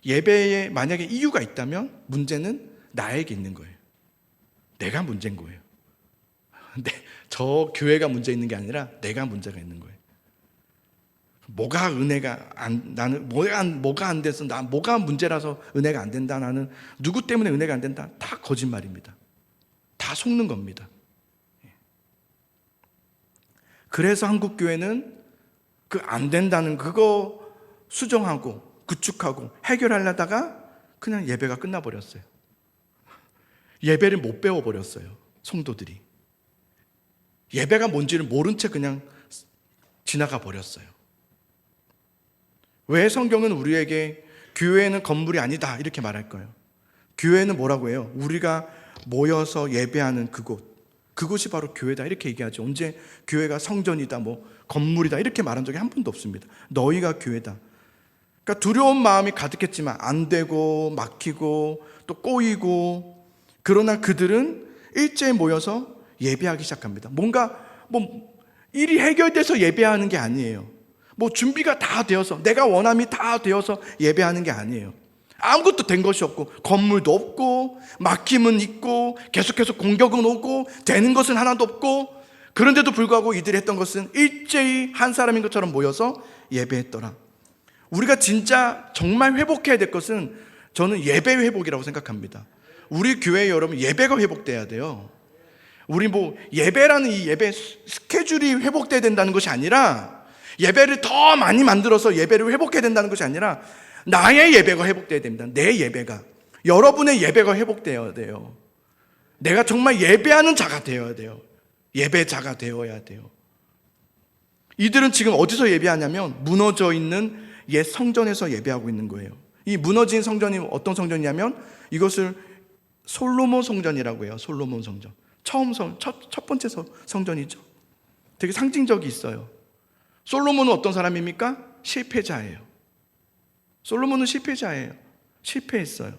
예배에 만약에 이유가 있다면 문제는 나에게 있는 거예요. 내가 문제인 거예요. 저 교회가 문제 있는 게 아니라 내가 문제가 있는 거예요. 뭐가 은혜가 나는 뭐가 안 돼서 뭐가 문제라서 은혜가 안 된다. 나는 누구 때문에 은혜가 안 된다. 다 거짓말입니다. 다 속는 겁니다. 그래서 한국 교회는 그 안 된다는 그거 수정하고 구축하고 해결하려다가 그냥 예배가 끝나버렸어요. 예배를 못 배워버렸어요. 성도들이. 예배가 뭔지를 모른 채 그냥 지나가 버렸어요. 왜 성경은 우리에게 교회는 건물이 아니다 이렇게 말할까요? 교회는 뭐라고 해요? 우리가 모여서 예배하는 그곳이 바로 교회다 이렇게 얘기하죠. 언제 교회가 성전이다 건물이다 이렇게 말한 적이 한 번도 없습니다. 너희가 교회다. 그러니까 두려운 마음이 가득했지만 안 되고 막히고 또 꼬이고 그러나 그들은 일제히 모여서 예배하기 시작합니다. 뭔가 일이 해결돼서 예배하는 게 아니에요. 준비가 다 되어서 내가 원함이 다 되어서 예배하는 게 아니에요. 아무것도 된 것이 없고 건물도 없고 막힘은 있고 계속해서 공격은 오고 되는 것은 하나도 없고 그런데도 불구하고 이들이 했던 것은 일제히 한 사람인 것처럼 모여서 예배했더라. 우리가 진짜 정말 회복해야 될 것은 저는 예배 회복이라고 생각합니다. 우리 교회 여러분 예배가 회복돼야 돼요. 우리 예배라는 이 예배 스케줄이 회복돼야 된다는 것이 아니라 예배를 더 많이 만들어서 예배를 회복해야 된다는 것이 아니라 나의 예배가 회복돼야 됩니다. 내 예배가. 여러분의 예배가 회복되어야 돼요. 내가 정말 예배하는 자가 되어야 돼요. 예배자가 되어야 돼요. 이들은 지금 어디서 예배하냐면 무너져 있는 옛 성전에서 예배하고 있는 거예요. 이 무너진 성전이 어떤 성전이냐면 이것을 솔로몬 성전이라고 해요. 솔로몬 성전. 첫 번째 성전이죠. 되게 상징적이 있어요. 솔로몬은 어떤 사람입니까? 실패자예요. 솔로몬은 실패자예요. 실패했어요.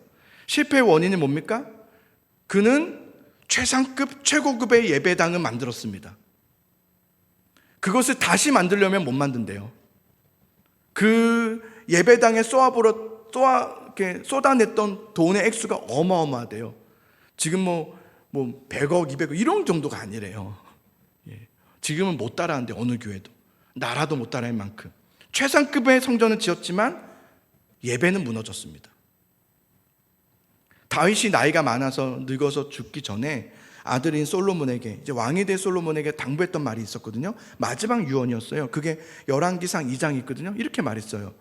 실패의 원인이 뭡니까? 그는 최고급의 예배당을 만들었습니다. 그것을 다시 만들려면 못 만든대요. 그 예배당에 쏟아냈던 돈의 액수가 어마어마하대요. 지금 100억, 200억 이런 정도가 아니래요. 지금은 못 따라하는데 어느 교회도. 나라도 못 따라할 만큼. 최상급의 성전을 지었지만 예배는 무너졌습니다. 다윗이 나이가 많아서 늙어서 죽기 전에 아들인 솔로몬에게 이제 왕이 될 솔로몬에게 당부했던 말이 있었거든요. 마지막 유언이었어요. 그게 열왕기상 2장이 있거든요. 이렇게 말했어요.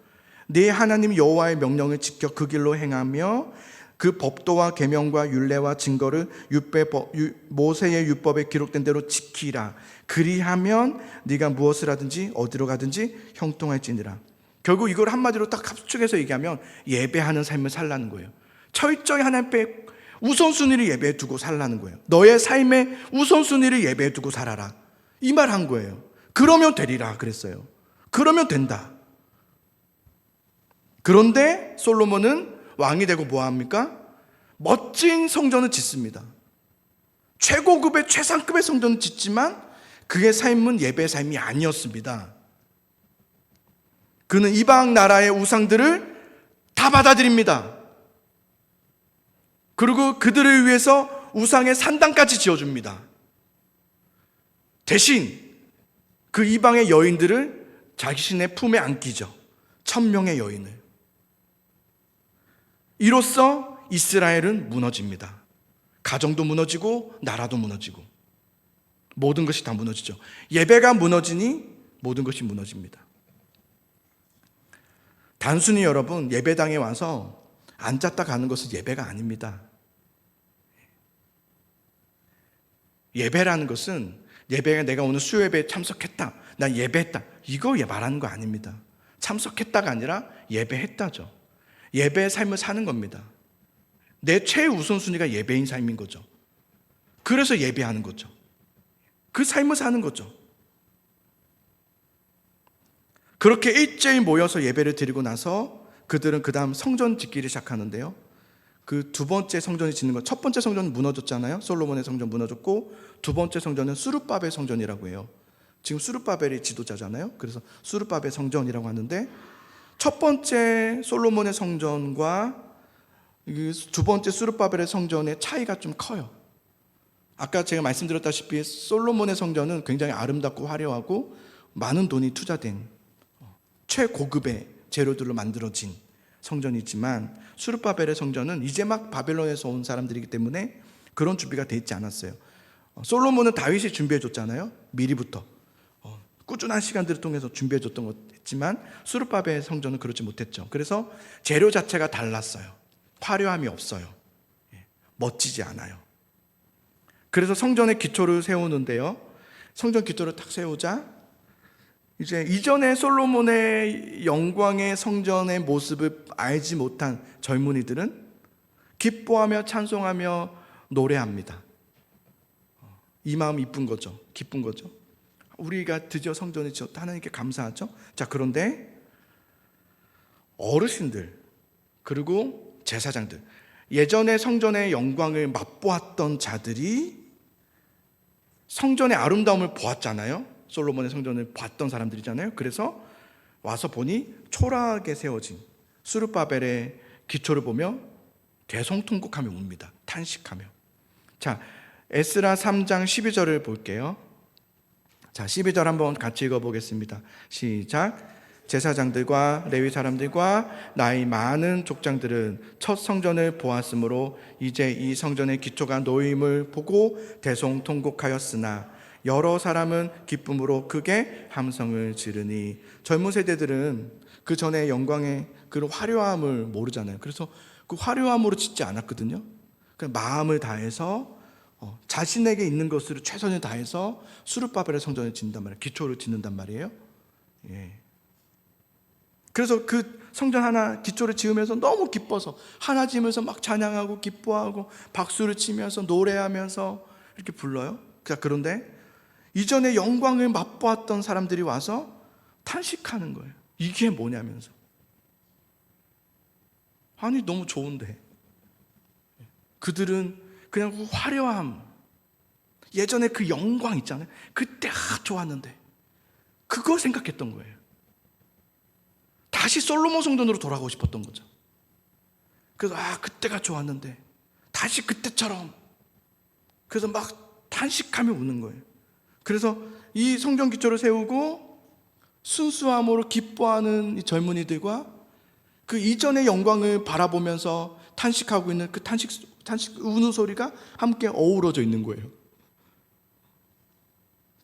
네 하나님 여호와의 명령을 지켜 그 길로 행하며 그 법도와 계명과 율례와 증거를 모세의 율법에 기록된 대로 지키라. 그리하면 네가 무엇을 하든지 어디로 가든지 형통할지니라. 결국 이걸 한마디로 딱 합축해서 얘기하면 예배하는 삶을 살라는 거예요. 철저히 하나님께 우선순위를 예배에 두고 살라는 거예요. 너의 삶의 우선순위를 예배에 두고 살아라. 이 말 한 거예요. 그러면 되리라 그랬어요. 그러면 된다. 그런데 솔로몬은 왕이 되고 뭐 합니까? 멋진 성전을 짓습니다. 최고급의 최상급의 성전을 짓지만 그의 삶은 예배의 삶이 아니었습니다. 그는 이방 나라의 우상들을 다 받아들입니다. 그리고 그들을 위해서 우상의 산당까지 지어줍니다. 대신 그 이방의 여인들을 자신의 품에 안기죠. 1000명의 여인을. 이로써 이스라엘은 무너집니다. 가정도 무너지고 나라도 무너지고 모든 것이 다 무너지죠. 예배가 무너지니 모든 것이 무너집니다. 단순히 여러분 예배당에 와서 앉았다 가는 것은 예배가 아닙니다. 예배라는 것은 예배가 내가 오늘 수요예배에 참석했다, 난 예배했다, 이거 말하는 거 아닙니다. 참석했다가 아니라 예배했다죠. 예배의 삶을 사는 겁니다. 내 최우선순위가 예배인 삶인 거죠. 그래서 예배하는 거죠. 그 삶을 사는 거죠. 그렇게 일제히 모여서 예배를 드리고 나서 그들은 그 다음 성전 짓기를 시작하는데요. 그 두 번째 성전이 짓는 것, 첫 번째 성전은 무너졌잖아요. 솔로몬의 성전 무너졌고, 두 번째 성전은 수룹바벨 성전이라고 해요. 지금 수룹바벨이 지도자잖아요. 그래서 수룹바벨 성전이라고 하는데, 첫 번째 솔로몬의 성전과 두 번째 수룹바벨의 성전의 차이가 좀 커요. 아까 제가 말씀드렸다시피 솔로몬의 성전은 굉장히 아름답고 화려하고 많은 돈이 투자된 최고급의 재료들로 만들어진 성전이지만, 수룹바벨의 성전은 이제 막 바벨론에서 온 사람들이기 때문에 그런 준비가 돼 있지 않았어요. 솔로몬은 다윗이 준비해 줬잖아요. 미리부터 꾸준한 시간들을 통해서 준비해 줬던 것이지만 수룹바벨의 성전은 그렇지 못했죠. 그래서 재료 자체가 달랐어요. 화려함이 없어요. 멋지지 않아요. 그래서 성전의 기초를 세우는데요, 성전 기초를 딱 세우자 이제 이전에 솔로몬의 영광의 성전의 모습을 알지 못한 젊은이들은 기뻐하며 찬송하며 노래합니다. 이 마음이 이쁜 거죠. 기쁜 거죠. 우리가 드디어 성전을 지었다, 하나님께 감사하죠. 자, 그런데 어르신들 그리고 제사장들, 예전에 성전의 영광을 맛보았던 자들이 성전의 아름다움을 보았잖아요. 솔로몬의 성전을 봤던 사람들이잖아요. 그래서 와서 보니 초라하게 세워진 수룹바벨의 기초를 보며 대성통곡하며 웁니다. 탄식하며. 자, 에스라 3장 12절을 볼게요. 자, 12절 한번 같이 읽어보겠습니다. 시작. 제사장들과 레위 사람들과 나이 많은 족장들은 첫 성전을 보았으므로 이제 이 성전의 기초가 놓임을 보고 대성통곡하였으나 여러 사람은 기쁨으로 크게 함성을 지르니. 젊은 세대들은 그 전에 영광의 그 화려함을 모르잖아요. 그래서 그 화려함으로 짓지 않았거든요. 마음을 다해서 자신에게 있는 것으로 최선을 다해서 수룹바벨의 성전을 짓는단 말이에요. 기초를 짓는단 말이에요. 예. 그래서 그 성전 하나 기초를 지으면서 너무 기뻐서 하나 지으면서 막 찬양하고 기뻐하고 박수를 치면서 노래하면서 이렇게 불러요. 그런데 이전에 영광을 맛보았던 사람들이 와서 탄식하는 거예요. 이게 뭐냐면서. 아니 너무 좋은데. 그들은 그냥 그 화려함, 예전에 그 영광 있잖아요. 그때 좋았는데 그거 생각했던 거예요. 다시 솔로몬 성전으로 돌아가고 싶었던 거죠. 그래서 그때가 좋았는데 다시 그때처럼. 그래서 막 탄식하며 우는 거예요. 그래서 이 성전 기초를 세우고 순수함으로 기뻐하는 이 젊은이들과 그 이전의 영광을 바라보면서 탄식하고 있는 그 탄식 우는 소리가 함께 어우러져 있는 거예요.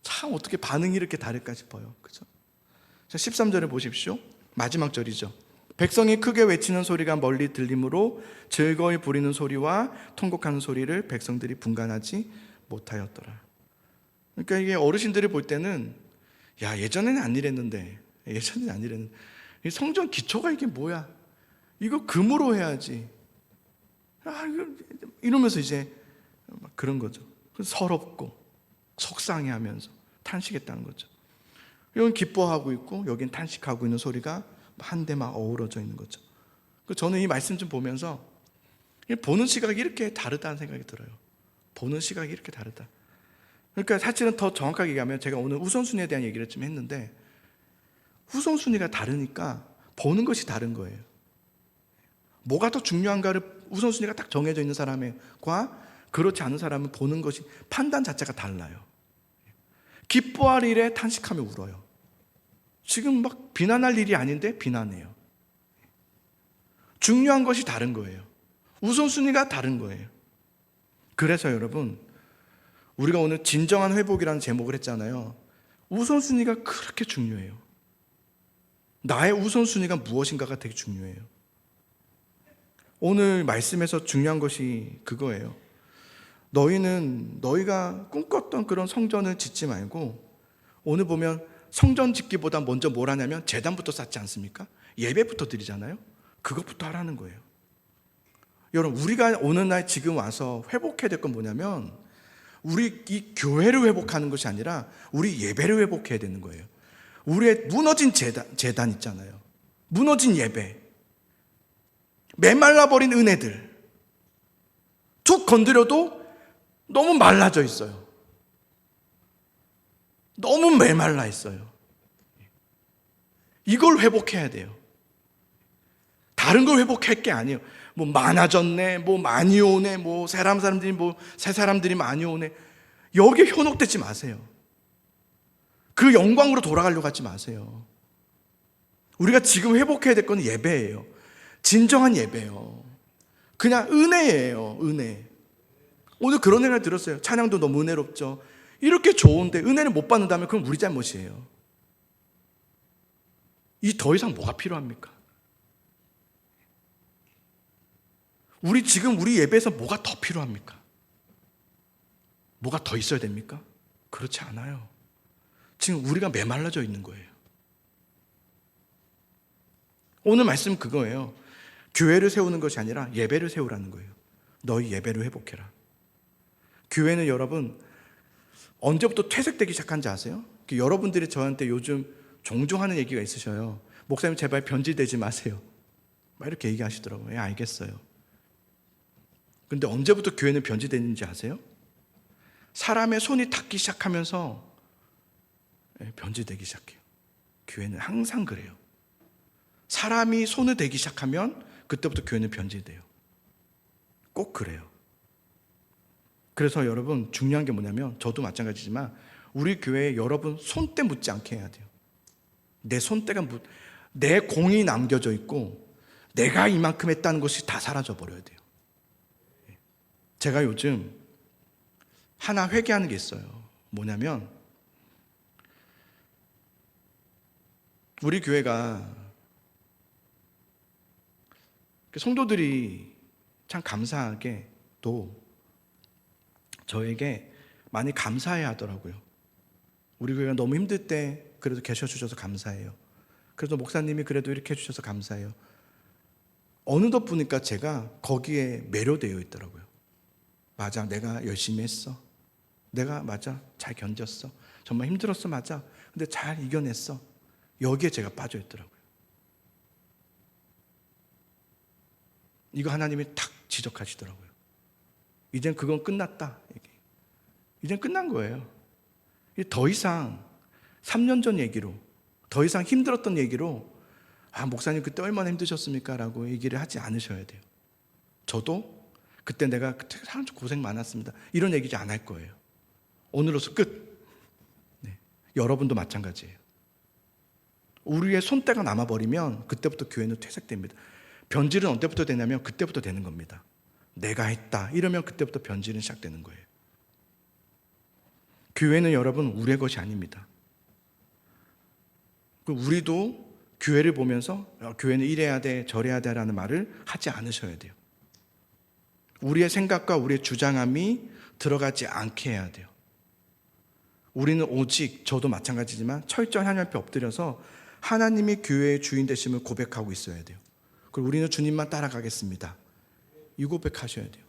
참 어떻게 반응이 이렇게 다를까 싶어요. 그죠? 자, 13절을 보십시오. 마지막 절이죠. 백성이 크게 외치는 소리가 멀리 들리므로 즐거이 부리는 소리와 통곡하는 소리를 백성들이 분간하지 못하였더라. 그러니까 이게 어르신들이 볼 때는 예전에는 안 이랬는데 이 성전 기초가 이게 뭐야? 이거 금으로 해야지. 이러면서 이제 막 그런 거죠. 서럽고 속상해하면서 탄식했다는 거죠. 여긴 기뻐하고 있고 여긴 탄식하고 있는 소리가 한데 막 어우러져 있는 거죠. 저는 이 말씀 좀 보면서 보는 시각이 이렇게 다르다는 생각이 들어요. 보는 시각이 이렇게 다르다. 그러니까 사실은 더 정확하게 얘기하면 제가 오늘 우선순위에 대한 얘기를 좀 했는데 우선순위가 다르니까 보는 것이 다른 거예요. 뭐가 더 중요한가를 우선순위가 딱 정해져 있는 사람과 그렇지 않은 사람은 보는 것이 판단 자체가 달라요. 기뻐할 일에 탄식하며 울어요. 지금 막 비난할 일이 아닌데 비난해요. 중요한 것이 다른 거예요. 우선순위가 다른 거예요. 그래서 여러분, 우리가 오늘 진정한 회복이라는 제목을 했잖아요. 우선순위가 그렇게 중요해요. 나의 우선순위가 무엇인가가 되게 중요해요. 오늘 말씀에서 중요한 것이 그거예요. 너희가 꿈꿨던 그런 성전을 짓지 말고 오늘 보면 성전 짓기보다 먼저 뭘 하냐면 제단부터 쌓지 않습니까? 예배부터 드리잖아요. 그것부터 하라는 거예요. 여러분, 우리가 오늘날 지금 와서 회복해야 될 건 뭐냐면 우리 이 교회를 회복하는 것이 아니라 우리 예배를 회복해야 되는 거예요. 우리의 무너진 재단 있잖아요. 무너진 예배, 메말라버린 은혜들 툭 건드려도 너무 말라져 있어요. 너무 메말라 있어요. 이걸 회복해야 돼요. 다른 걸 회복할 게 아니에요. 뭐 많아졌네, 뭐 많이 오네, 뭐 새 사람들이 많이 오네. 여기에 현혹되지 마세요. 그 영광으로 돌아가려고 하지 마세요. 우리가 지금 회복해야 될 건 예배예요. 진정한 예배예요. 그냥 은혜예요. 은혜. 오늘 그런 생각을 들었어요. 찬양도 너무 은혜롭죠. 이렇게 좋은데 은혜를 못 받는다면 그건 우리 잘못이에요. 이 더 이상 뭐가 필요합니까? 우리 예배에서 뭐가 더 필요합니까? 뭐가 더 있어야 됩니까? 그렇지 않아요. 지금 우리가 메말라져 있는 거예요. 오늘 말씀 그거예요. 교회를 세우는 것이 아니라 예배를 세우라는 거예요. 너희 예배를 회복해라. 교회는 여러분 언제부터 퇴색되기 시작한지 아세요? 여러분들이 저한테 요즘 종종 하는 얘기가 있으셔요. 목사님 제발 변질되지 마세요. 막 이렇게 얘기하시더라고요. 예, 알겠어요. 근데 언제부터 교회는 변질되는지 아세요? 사람의 손이 닿기 시작하면서 변질되기 시작해요. 교회는 항상 그래요. 사람이 손을 대기 시작하면 그때부터 교회는 변질돼요. 꼭 그래요. 그래서 여러분 중요한 게 뭐냐면 저도 마찬가지지만 우리 교회에 여러분 손때 묻지 않게 해야 돼요. 내 손때가 내 공이 남겨져 있고 내가 이만큼 했다는 것이 다 사라져 버려야 돼요. 제가 요즘 하나 회개하는 게 있어요. 뭐냐면 우리 교회가 성도들이 참 감사하게 또 저에게 많이 감사해 하더라고요. 우리 교회가 너무 힘들 때 그래도 계셔주셔서 감사해요. 그래서 목사님이 그래도 이렇게 해주셔서 감사해요. 어느덧 보니까 제가 거기에 매료되어 있더라고요. 맞아, 내가 열심히 했어. 내가 맞아, 잘 견뎠어. 정말 힘들었어, 맞아. 근데 잘 이겨냈어. 여기에 제가 빠져 있더라고요. 이거 하나님이 탁 지적하시더라고요. 이젠 그건 끝났다. 이젠 끝난 거예요. 더 이상 3년 전 얘기로, 더 이상 힘들었던 얘기로 목사님 그때 얼마나 힘드셨습니까? 라고 얘기를 하지 않으셔야 돼요. 저도 그때 내가 사람 고생 많았습니다. 이런 얘기 안 할 거예요. 오늘로서 끝. 네. 여러분도 마찬가지예요. 우리의 손때가 남아버리면 그때부터 교회는 퇴색됩니다. 변질은 언제부터 되냐면 그때부터 되는 겁니다. 내가 했다 이러면 그때부터 변질은 시작되는 거예요. 교회는 여러분 우리의 것이 아닙니다. 우리도 교회를 보면서 교회는 이래야 돼 저래야 돼라는 말을 하지 않으셔야 돼요. 우리의 생각과 우리의 주장함이 들어가지 않게 해야 돼요. 우리는 오직 저도 마찬가지지만 철저히 하나님 앞에 엎드려서 하나님이 교회의 주인 되심을 고백하고 있어야 돼요. 그리고 우리는 주님만 따라가겠습니다. 이 고백하셔야 돼요.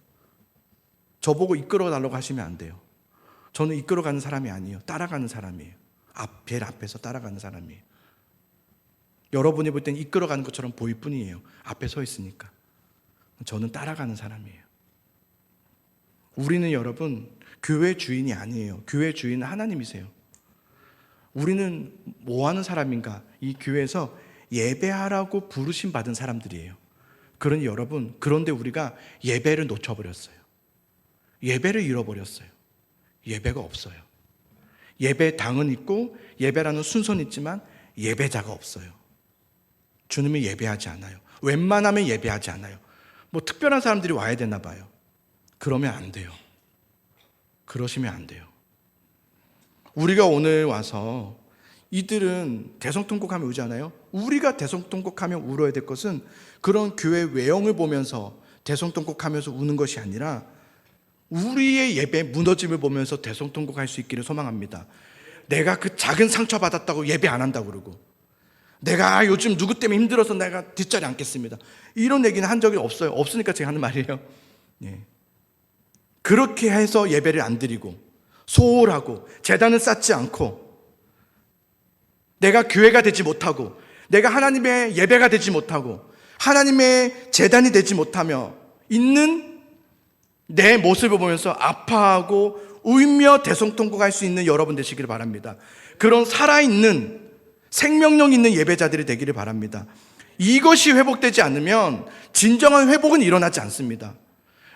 저보고 이끌어 달라고 하시면 안 돼요. 저는 이끌어가는 사람이 아니에요. 따라가는 사람이에요. 제일 앞에서 따라가는 사람이에요. 여러분이 볼 땐 이끌어가는 것처럼 보일 뿐이에요. 앞에 서 있으니까. 저는 따라가는 사람이에요. 우리는 여러분 교회 주인이 아니에요. 교회 주인은 하나님이세요. 우리는 뭐 하는 사람인가? 이 교회에서 예배하라고 부르심 받은 사람들이에요. 그러니 여러분, 그런데 우리가 예배를 놓쳐버렸어요. 예배를 잃어버렸어요. 예배가 없어요. 예배당은 있고 예배라는 순서는 있지만 예배자가 없어요. 주님이 예배하지 않아요. 웬만하면 예배하지 않아요. 뭐 특별한 사람들이 와야 되나 봐요. 그러면 안 돼요. 그러시면 안 돼요. 우리가 오늘 와서 이들은 대성통곡하면 울잖아요. 우리가 대성통곡하면 울어야 될 것은 그런 교회 외형을 보면서 대성통곡하면서 우는 것이 아니라 우리의 예배 무너짐을 보면서 대성통곡할 수 있기를 소망합니다. 내가 그 작은 상처 받았다고 예배 안 한다고 그러고, 내가 요즘 누구 때문에 힘들어서 내가 뒷자리 앉겠습니다, 이런 얘기는 한 적이 없어요. 없으니까 제가 하는 말이에요. 예. 그렇게 해서 예배를 안 드리고 소홀하고 제단을 쌓지 않고 내가 교회가 되지 못하고 내가 하나님의 예배가 되지 못하고 하나님의 제단이 되지 못하며 있는 내 모습을 보면서 아파하고 울며 대성통곡할 수 있는 여러분 되시기를 바랍니다. 그런 살아있는 생명력 있는 예배자들이 되기를 바랍니다. 이것이 회복되지 않으면 진정한 회복은 일어나지 않습니다.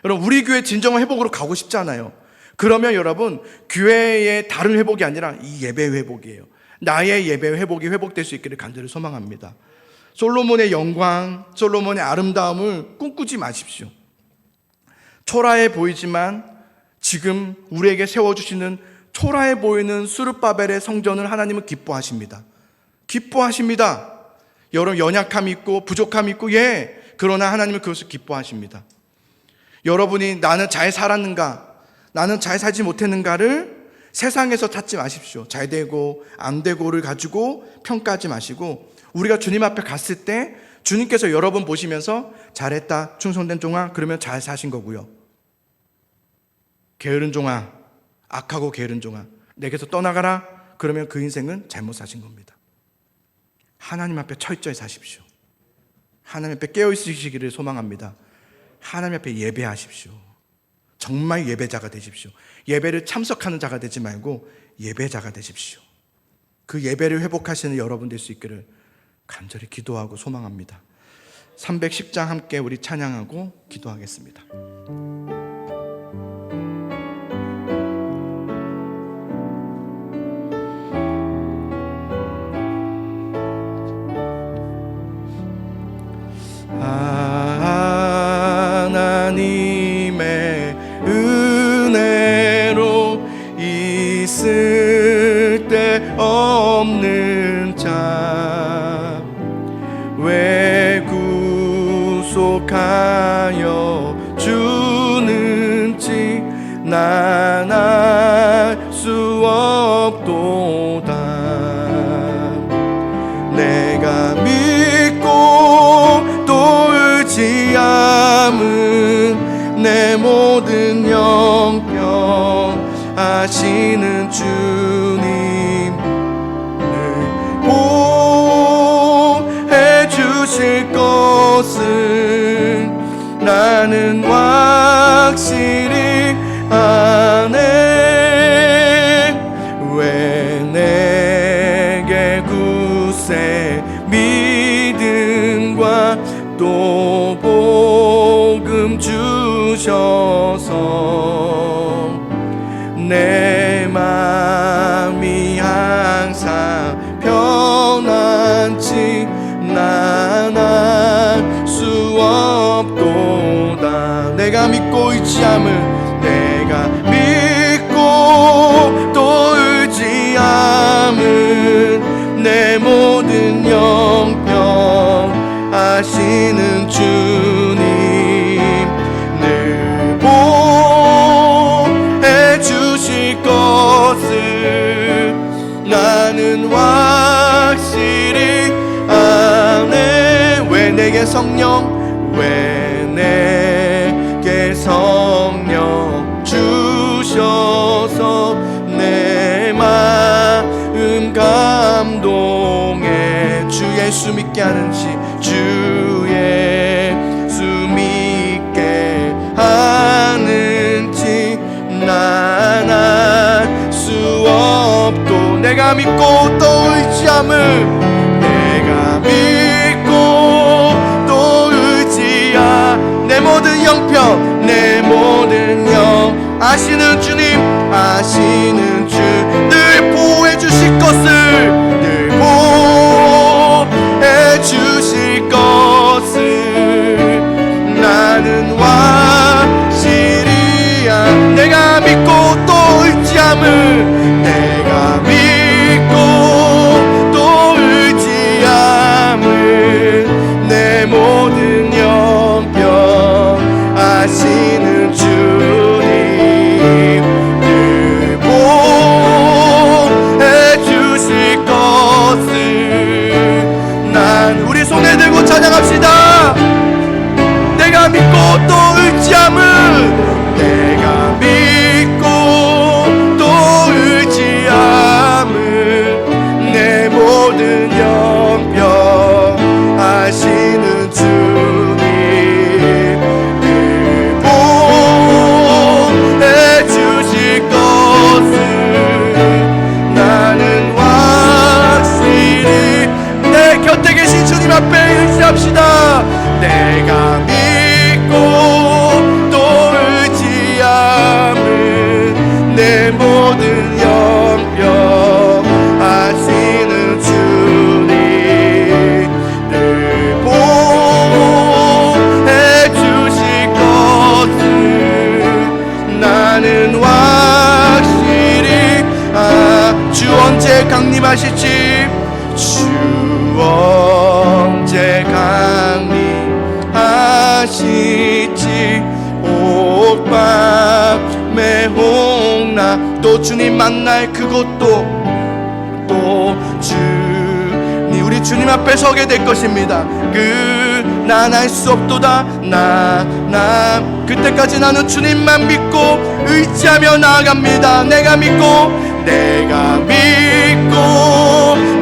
여러분, 우리 교회 진정한 회복으로 가고 싶잖아요. 그러면 여러분, 교회의 다른 회복이 아니라 이 예배 회복이에요. 나의 예배 회복이 회복될 수 있기를 간절히 소망합니다. 솔로몬의 영광, 솔로몬의 아름다움을 꿈꾸지 마십시오. 초라해 보이지만 지금 우리에게 세워주시는 초라해 보이는 수르바벨의 성전을 하나님은 기뻐하십니다. 기뻐하십니다. 여러분, 연약함이 있고 부족함이 있고, 그러나 하나님은 그것을 기뻐하십니다. 여러분이 나는 잘 살았는가, 나는 잘 살지 못했는가를 세상에서 찾지 마십시오. 잘 되고 안 되고를 가지고 평가하지 마시고, 우리가 주님 앞에 갔을 때 주님께서 여러분 보시면서 잘했다, 충성된 종아, 그러면 잘 사신 거고요. 게으른 종아, 악하고 게으른 종아, 내게서 떠나가라, 그러면 그 인생은 잘못 사신 겁니다. 하나님 앞에 철저히 사십시오. 하나님 앞에 깨어있으시기를 소망합니다. 하나님 앞에 예배하십시오. 정말 예배자가 되십시오. 예배를 참석하는 자가 되지 말고 예배자가 되십시오. 그 예배를 회복하시는 여러분 될 수 있기를 간절히 기도하고 소망합니다. 310장 함께 우리 찬양하고 기도하겠습니다. 하나님의 은혜로 있을 때 없는 자 왜 구속하여 주는지 난 알 수 없도다. 내가 믿고 또 의지함은 내 모든 영병 하시는 주님을 보해 주실 것을 나는 확실히 아네. 왜 내게 굳세 믿음과 또 복음 주셔서 내 마음이 항상 편안치 난 알 수 없도다. 내가 믿고 의지함을, 내가 믿고 또 의지함을 내 모든 영병 하시는 주님 늘 보해 주실 것을 나는 확실히 아네. 왜 내게 성령, 왜 내게 성령 주셔서 내 마음 감동해. 주 예수 믿게 함께 하는지 주 예수 믿게 하는지 난 알 수 없도 내가 믿고 또 의지함을 내가 믿고 또 의지함 내 모든 형편 내 모든 영 아시는 주님 아시는 주 늘 보호해 주실 것을 늘 보호해 주실 것을 나는 확실히야 내가 믿고 또 의지함을 내가 믿고 또 의지함을 내 모든 영병 아시는 주님 늘 보호해 주실 것을 난 우리 손에 들고 찬양합시다. 내가 믿고 또 의지함을 내가 믿고 또 의지함을 내 모든 영병 아시는 주님 늘 보호해 주실 것을 나는 확실히 내 곁에 계신 주님 앞에 의지합시다. 내가 믿고 또 의지함을 내 모든 영병 아시는 주님 늘 보호해 주실 것을 나는 확실히 주 언제 강림하실지 주 언제 강림하실지 옥밤의 홍라 또 주님 만날 그것도 또 주님 우리 주님 앞에 서게 될 것입니다. 난 알 수 없도다 나 그때까지 나는 주님만 믿고 의지하며 나아갑니다. 내가 믿고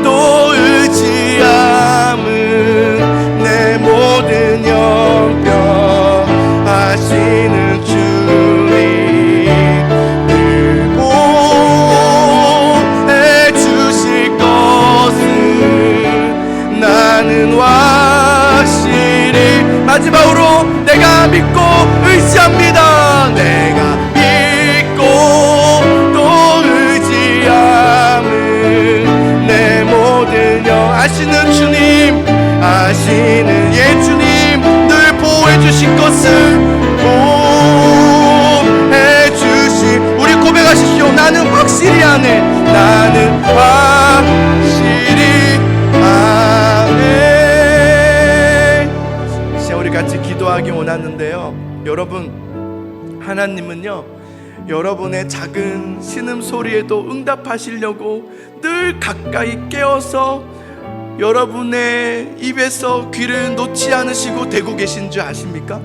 또 의지함은 내 모든 영병 아시는 주님 늘 보호해 주실 것을 나는 확실히 마지막으로 내가 믿고 의지합니다. 내가 믿고 또 의지함을 내 모든 영 아시는 주님 아시는 주님 늘 보호해 주신 것을 보호해 주시 우리 고백하십시오. 나는 확실히 하네 나는 확실히 하네. 이제 우리 같이 기도하기 원하는데요. 여러분 하나님은요 여러분의 작은 신음소리에도 응답하시려고 늘 가까이 깨어서 여러분의 입에서 귀를 놓지 않으시고 대고 계신 줄 아십니까?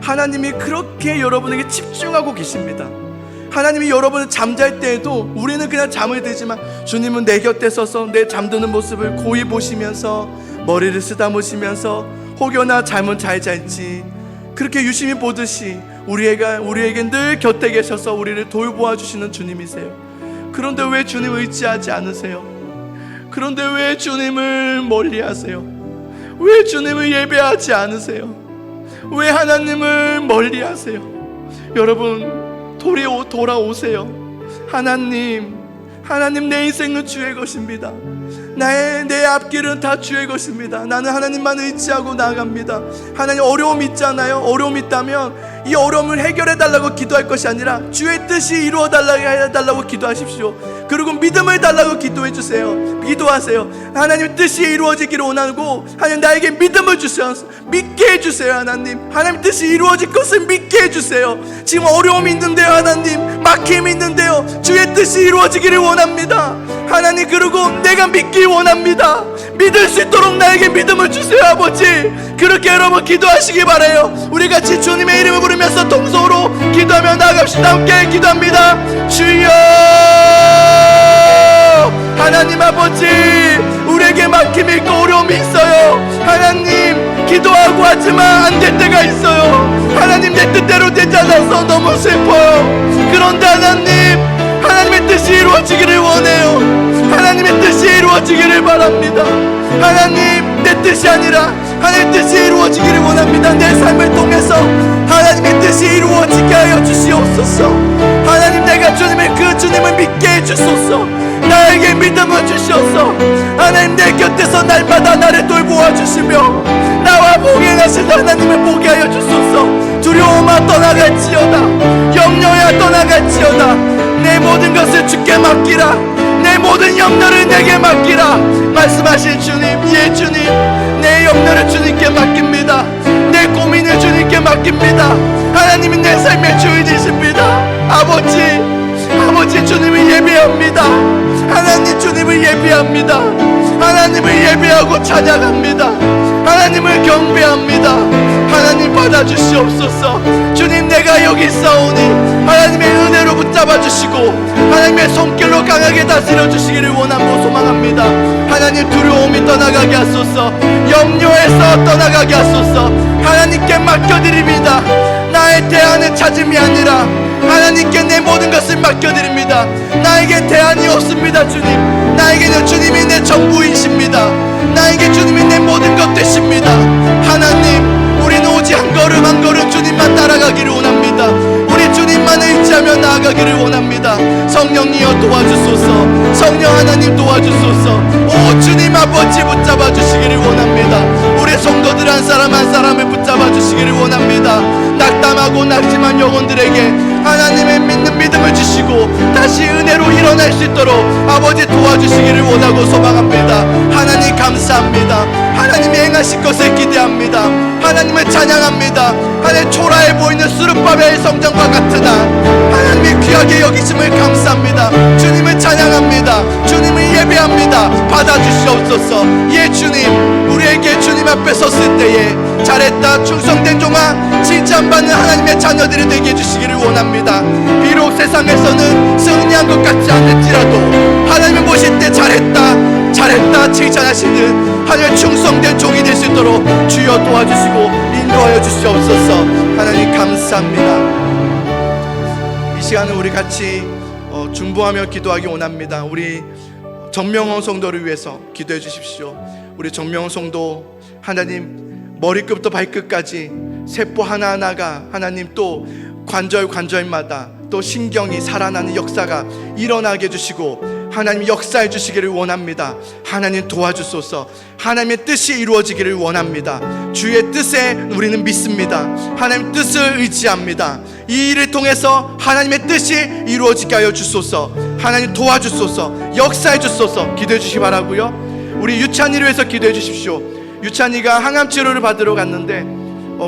하나님이 그렇게 여러분에게 집중하고 계십니다. 하나님이 여러분을 잠잘 때에도 우리는 그냥 잠을 들지만 주님은 내 곁에 서서 내 잠드는 모습을 고이 보시면서 머리를 쓰다보시면서 혹여나 잠은 잘 잘지 그렇게 유심히 보듯이 우리에게 늘 곁에 계셔서 우리를 돌보아 주시는 주님이세요. 그런데 왜 주님 의지하지 않으세요? 그런데 왜 주님을 멀리하세요? 왜 주님을 예배하지 않으세요? 왜 하나님을 멀리하세요? 여러분 돌아오세요. 하나님 내 인생은 주의 것입니다. 내 앞길은 다 주의 것입니다. 나는 하나님만 의지하고 나아갑니다. 하나님 어려움 있잖아요. 어려움 있다면 이 어려움을 해결해 달라고 기도할 것이 아니라 주의 뜻이 이루어 달라고 기도하십시오. 그리고 믿음을 달라고 기도해 주세요. 기도하세요. 하나님 뜻이 이루어지기를 원하고 하나님 나에게 믿음을 주세요. 믿게 해주세요. 하나님 뜻이 이루어질 것을 믿게 해주세요. 지금 어려움이 있는데요. 하나님 막힘이 있는데요. 주의 뜻이 이루어지기를 원합니다. 하나님 그리고 내가 믿기 원합니다. 믿을 수 있도록 나에게 믿음을 주세요. 아버지 그렇게 여러분 기도하시기 바라요. 우리 같이 주님의 이름을 부르면서 통성으로 기도하며 나아갑시다. 함께 기도합니다. 주여 하나님 아버지 우리에게 막힘이 있고 어려움이 있어요. 하나님, 기도하고 하지만 안 될 때가 있어요. 하나님, 내 뜻대로 되지 않아서 너무 슬퍼요. 그런데 하나님의 뜻이 이루어지기를 원해요. 하나님의 뜻이 이루어지기를 바랍니다. 하나님, 내 뜻이 아니라 하나님의 뜻이 이루어지기를 원합니다. 내 삶을 통해서 하나님의 뜻이 이루어지게 하여 주시옵소서. 하나님, 내가 주님을 믿게 해주소서. 나에게 믿음을 주시옵소서. 하나님, 내 곁에서 날마다 나를 돌보아 주시며 나와 봉행하신 하나님을 보게 하여 주소서. 두려움아 떠나갈지어다, 염려야 떠나갈지어다. 내 모든 것을 주께 맡기라. 내 모든 염려를 내게 맡기라. 말씀하신 주님, 예 주님, 내 염려를 주님께 맡깁니다. 내 고민을 주님께 맡깁니다. 하나님이 내 삶의 주인이십니다. 아버지, 주님을 예배합니다. 하나님, 주님을 예배합니다. 하나님을 예배하고 찬양합니다. 하나님을 경배합니다. 하나님, 받아주시옵소서. 주님, 내가 여기 있사오니 하나님의 은혜로 붙잡아 주시고 하나님의 손길로 강하게 다스려 주시기를 원하고 소망합니다. 하나님, 두려움이 떠나가게 하소서. 염려에서 떠나가게 하소서. 하나님께 맡겨드립니다. 나의 대안은 찾음이 아니라 하나님께 내 모든 것을 맡겨드립니다. 나에게 대안이 없습니다. 주님, 나에게는 주님이 내 전부이십니다. 나에게 주님이 내 모든 것 되십니다. 하나님, 우리는 오직 한 걸음 한 걸음 주님만 따라가기를 원합니다. 우리 주님만을 의지하며 나아가기를 원합니다. 성령이여 도와주소서. 성령 하나님 도와주소서. 오 주님 아버지, 붙잡아 주시기를 원합니다. 우리 성도들 한 사람 한 사람을 붙잡아 주시기를 원합니다. 낙담하고 낙심한 영혼들에게 하나님의 믿는 믿음을 주시고 다시 은혜로 일어날 수 있도록 아버지 도와주시기를 원하고 소망합니다. 하나님, 감사합니다. 하나님이 행하실 것을 기대합니다. 하나님을 찬양합니다. 하나님, 초라해 보이는 수르바벨 성전과 같으나 하나님의 귀하게 여기심을 감사합니다. 주님을 찬양합니다. 주님을 예배합니다. 받아주시옵소서. 예 주님, 우리에게 주님 앞에 섰을 때에 잘했다, 충성된 종아, 칭찬받는 하나님의 자녀들이 되게 해주시기를 원합니다. 비록 세상에서는 승리한 것 같지 않을지라도 하나님을 보실 때 잘했다 칭찬하시는 하나님의 충성된 종이 될 수 있도록 주여 도와주시고 인도하여 주시옵소서. 하나님, 감사합니다. 이 시간은 우리 같이 중보하며 기도하기 원합니다. 우리 정명원 성도를 위해서 기도해 주십시오. 우리 정명원 성도, 하나님, 머리끝부터 발끝까지 세포 하나하나가 하나님 또 관절마다 또 신경이 살아나는 역사가 일어나게 해주시고 하나님 역사해 주시기를 원합니다. 하나님 도와주소서. 하나님의 뜻이 이루어지기를 원합니다. 주의 뜻에 우리는 믿습니다. 하나님 뜻을 의지합니다. 이 일을 통해서 하나님의 뜻이 이루어지게 하여 주소서. 하나님 도와주소서. 역사해 주소서. 기도해 주시기 바라고요. 우리 유찬이를 위해서 기도해 주십시오. 유찬이가 항암 치료를 받으러 갔는데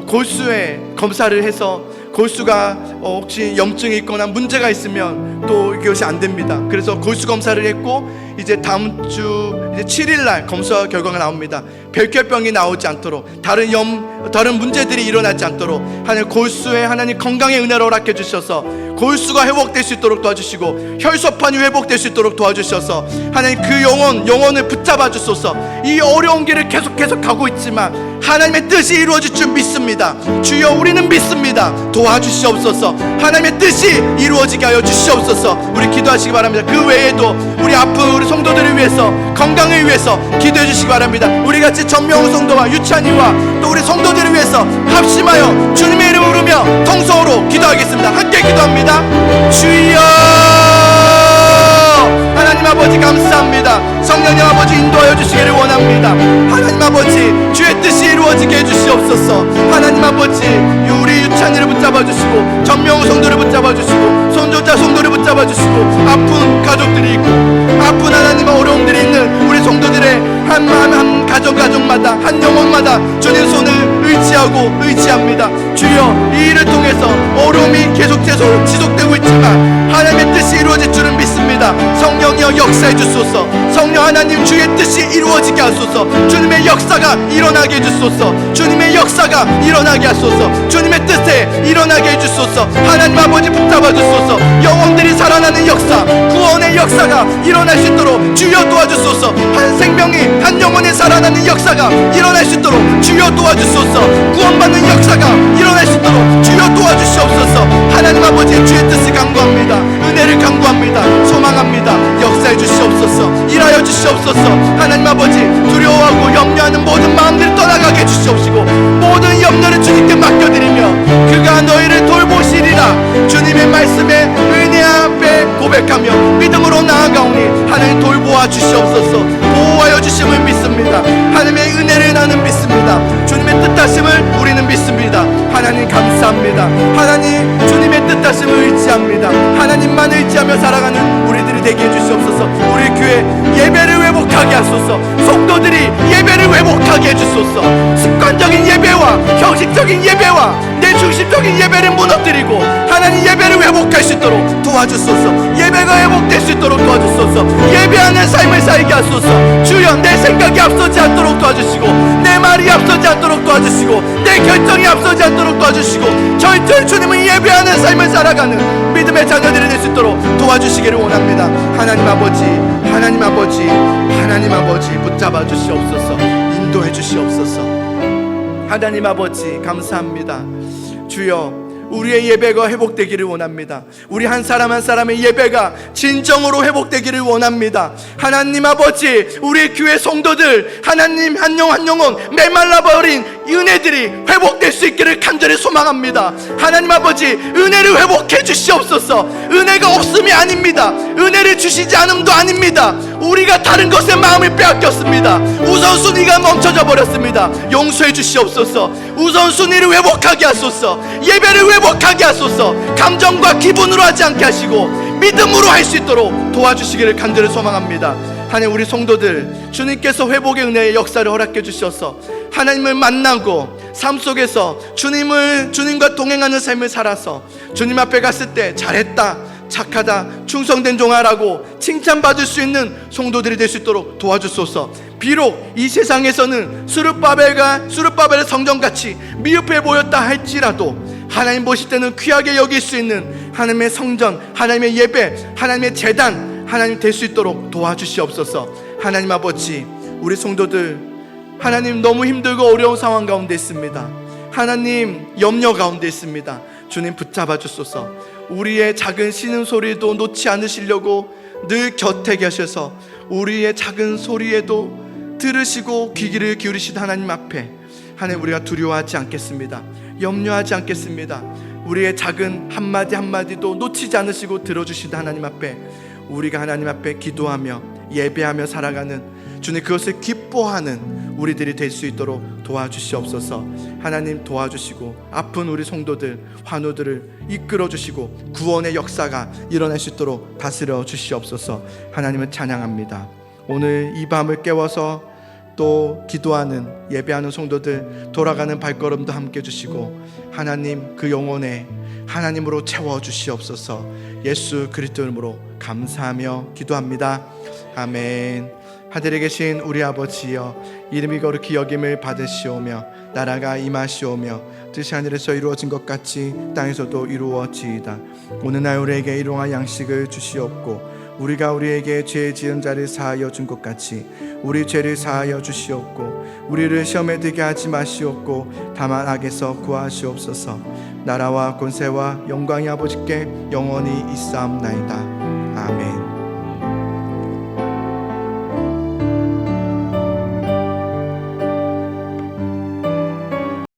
골수에 검사를 해서 골수가 혹시 염증이 있거나 문제가 있으면 또 이것이 안 됩니다. 그래서 골수 검사를 했고 이제 다음 주 이제 7일날 검사 결과가 나옵니다. 백혈병이 나오지 않도록 다른 문제들이 일어나지 않도록 하나님 골수에 하나님 건강의 은혜로 허락해 주셔서 골수가 회복될 수 있도록 도와주시고 혈소판이 회복될 수 있도록 도와주셔서 하나님 그 영혼을 붙잡아 주소서. 이 어려운 길을 계속 가고 있지만 하나님의 뜻이 이루어질 줄 믿습니다. 주여, 우리는 믿습니다. 도와주시옵소서. 하나님의 뜻이 이루어지게 하여 주시옵소서. 우리 기도하시기 바랍니다. 그 외에도 우리 아픈 우리 성도들을 위해서, 건강을 위해서 기도해 주시기 바랍니다. 우리 같이 전명훈 성도와 유찬이와 또 우리 성도들을 위해서 합심하여 주님의 이름을 부르며 통성으로 기도하겠습니다. 함께 기도합니다. 주여, 하나님 아버지 감사합니다. 성령님 아버지 인도하여 주시기를 원합니다. 하나님 아버지, 주의 뜻이 이루어지게 해주시옵소서. 하나님 아버지, 우리 유찬이를 붙잡아 주시고 전명우 성도를 붙잡아 주시고 손조자 성도를 붙잡아 주시고 아픈 가족들이 있고 아픈 하나님 어려움들이 있는 우리 성도들의 한 가정마다 한 영혼마다 주님 손을 의지합니다. 주여, 이 일을 통해서 어려움이 계속 지속되고 있지만 하나님의 뜻이 이루어질 줄은 믿습니다. 성령이여 역사해 주소서. 성령 하나님, 주의 뜻이 이루어지게 하소서. 주님의 역사가 일어나게 해주소서. 주님의 역사가 일어나게 하소서. 주님의 뜻에 가운데 일어나게 해주소서. 하나님 아버지 붙잡아 주소서. 영혼들이 살아나는 역사, 구원의 역사가 일어날 수 있도록 주여 도와주소서. 한 생명이 한 영혼이 살아나는 역사가 일어날 수 있도록 주여 도와주소서. 구원받는 역사가 일어날 수 있도록 주여 도와주시옵소서. 하나님 아버지 주의 뜻을 간구합니다. 은혜를 간구합니다. 소망합니다. 역사해 주시옵소서. 일하여 주시옵소서. 하나님 아버지 두려워하고 염려하는 모든 마음들을 떠나가게 해주시옵시고 모든 염려를 주님께 맡겨드리며 그가 너희를 돌보시리라 주님의 말씀에 은혜 앞에 고백하며 믿음으로 나아가오니 하나님 돌보아 주시옵소서. 보호하여 주심을 믿습니다. 하나님의 은혜를 나는 믿습니다. 주님의 뜻하심을 우리는 믿습니다. 하나님 감사합니다. 하나님 주님의 뜻하심을 의지합니다. 하나님만 의지하며 살아가는 우리들이 되게 해주시옵소서. 우리 교회 예배를 회복하게 하소서. 성도들이 예배를 회복하게 해주소서. 습관적인 예배와 형식적인 예배와 내 중심적인 예배를 무너뜨리고 하나님 예배를 회복할 수 있도록 도와주소서. 예배가 회복될 수 있도록 도와주소서. 예배하는 삶을 살게 하소서. 주여 내 생각이 앞서지 않도록 도와주시고 내 말이 앞서지 않도록 도와주시고 내 결정이 앞서지 않도록 도와주시고 저희 주님은 예배하는 삶을 살아가는 믿음의 자녀들이 될 수 있도록 도와주시기를 원합니다. 하나님 아버지, 하나님 아버지, 하나님 아버지 붙잡아 주시옵소서. 인도해 주시옵소서. 하나님 아버지 감사합니다. 주여 우리의 예배가 회복되기를 원합니다. 우리 한 사람 한 사람의 예배가 진정으로 회복되기를 원합니다. 하나님 아버지 우리 교회 성도들 하나님 한 영 한 영혼 메말라버린 은혜들이 회복될 수 있기를 간절히 소망합니다. 하나님 아버지 은혜를 회복해 주시옵소서. 은혜가 없음이 아닙니다. 은혜를 주시지 않음도 아닙니다. 우리가 다른 것에 마음을 빼앗겼습니다. 우선순위가 멈춰져 버렸습니다. 용서해 주시옵소서. 우선순위를 회복하게 하소서. 예배를 회복하게 하소서. 감정과 기분으로 하지 않게 하시고 믿음으로 할 수 있도록 도와주시기를 간절히 소망합니다. 하나님 우리 성도들 주님께서 회복의 은혜의 역사를 허락해 주셔서 하나님을 만나고 삶 속에서 주님과 동행하는 삶을 살아서 주님 앞에 갔을 때 잘했다, 착하다, 충성된 종아라고 칭찬받을 수 있는 성도들이 될 수 있도록 도와주소서. 비록 이 세상에서는 수르바벨의 성전같이 미흡해 보였다 할지라도 하나님 보실 때는 귀하게 여길 수 있는 하나님의 성전, 하나님의 예배, 하나님의 제단 하나님 될 수 있도록 도와주시옵소서. 하나님 아버지 우리 성도들 하나님 너무 힘들고 어려운 상황 가운데 있습니다. 하나님 염려 가운데 있습니다. 주님 붙잡아 주소서. 우리의 작은 신음소리도 놓지 않으시려고 늘 곁에 계셔서 우리의 작은 소리에도 들으시고 귀를 기울이신 하나님 앞에 하나님 우리가 두려워하지 않겠습니다. 염려하지 않겠습니다. 우리의 작은 한마디 한마디도 놓치지 않으시고 들어주신 하나님 앞에 우리가 하나님 앞에 기도하며 예배하며 살아가는 주님 그것을 기뻐하는 우리들이 될 수 있도록 도와주시옵소서. 하나님 도와주시고 아픈 우리 성도들 환우들을 이끌어 주시고 구원의 역사가 일어날 수 있도록 다스려 주시옵소서. 하나님을 찬양합니다. 오늘 이 밤을 깨워서 또 기도하는 예배하는 성도들 돌아가는 발걸음도 함께 주시고 하나님 그 영혼에 하나님으로 채워 주시옵소서. 예수 그리스도 이름으로 감사하며 기도합니다. 아멘. 하늘에 계신 우리 아버지여 이름이 거룩히 여김을 받으시오며 나라가 임하시오며 뜻이 하늘에서 이루어진 것 같이 땅에서도 이루어지이다. 오늘날 우리에게 일용할 양식을 주시옵고 우리가 우리에게 죄 지은 자를 사하여 준 것 같이 우리 죄를 사하여 주시옵고 우리를 시험에 들게 하지 마시옵고 다만 악에서 구하시옵소서. 나라와 권세와 영광이 아버지께 영원히 있사옵나이다. 아멘.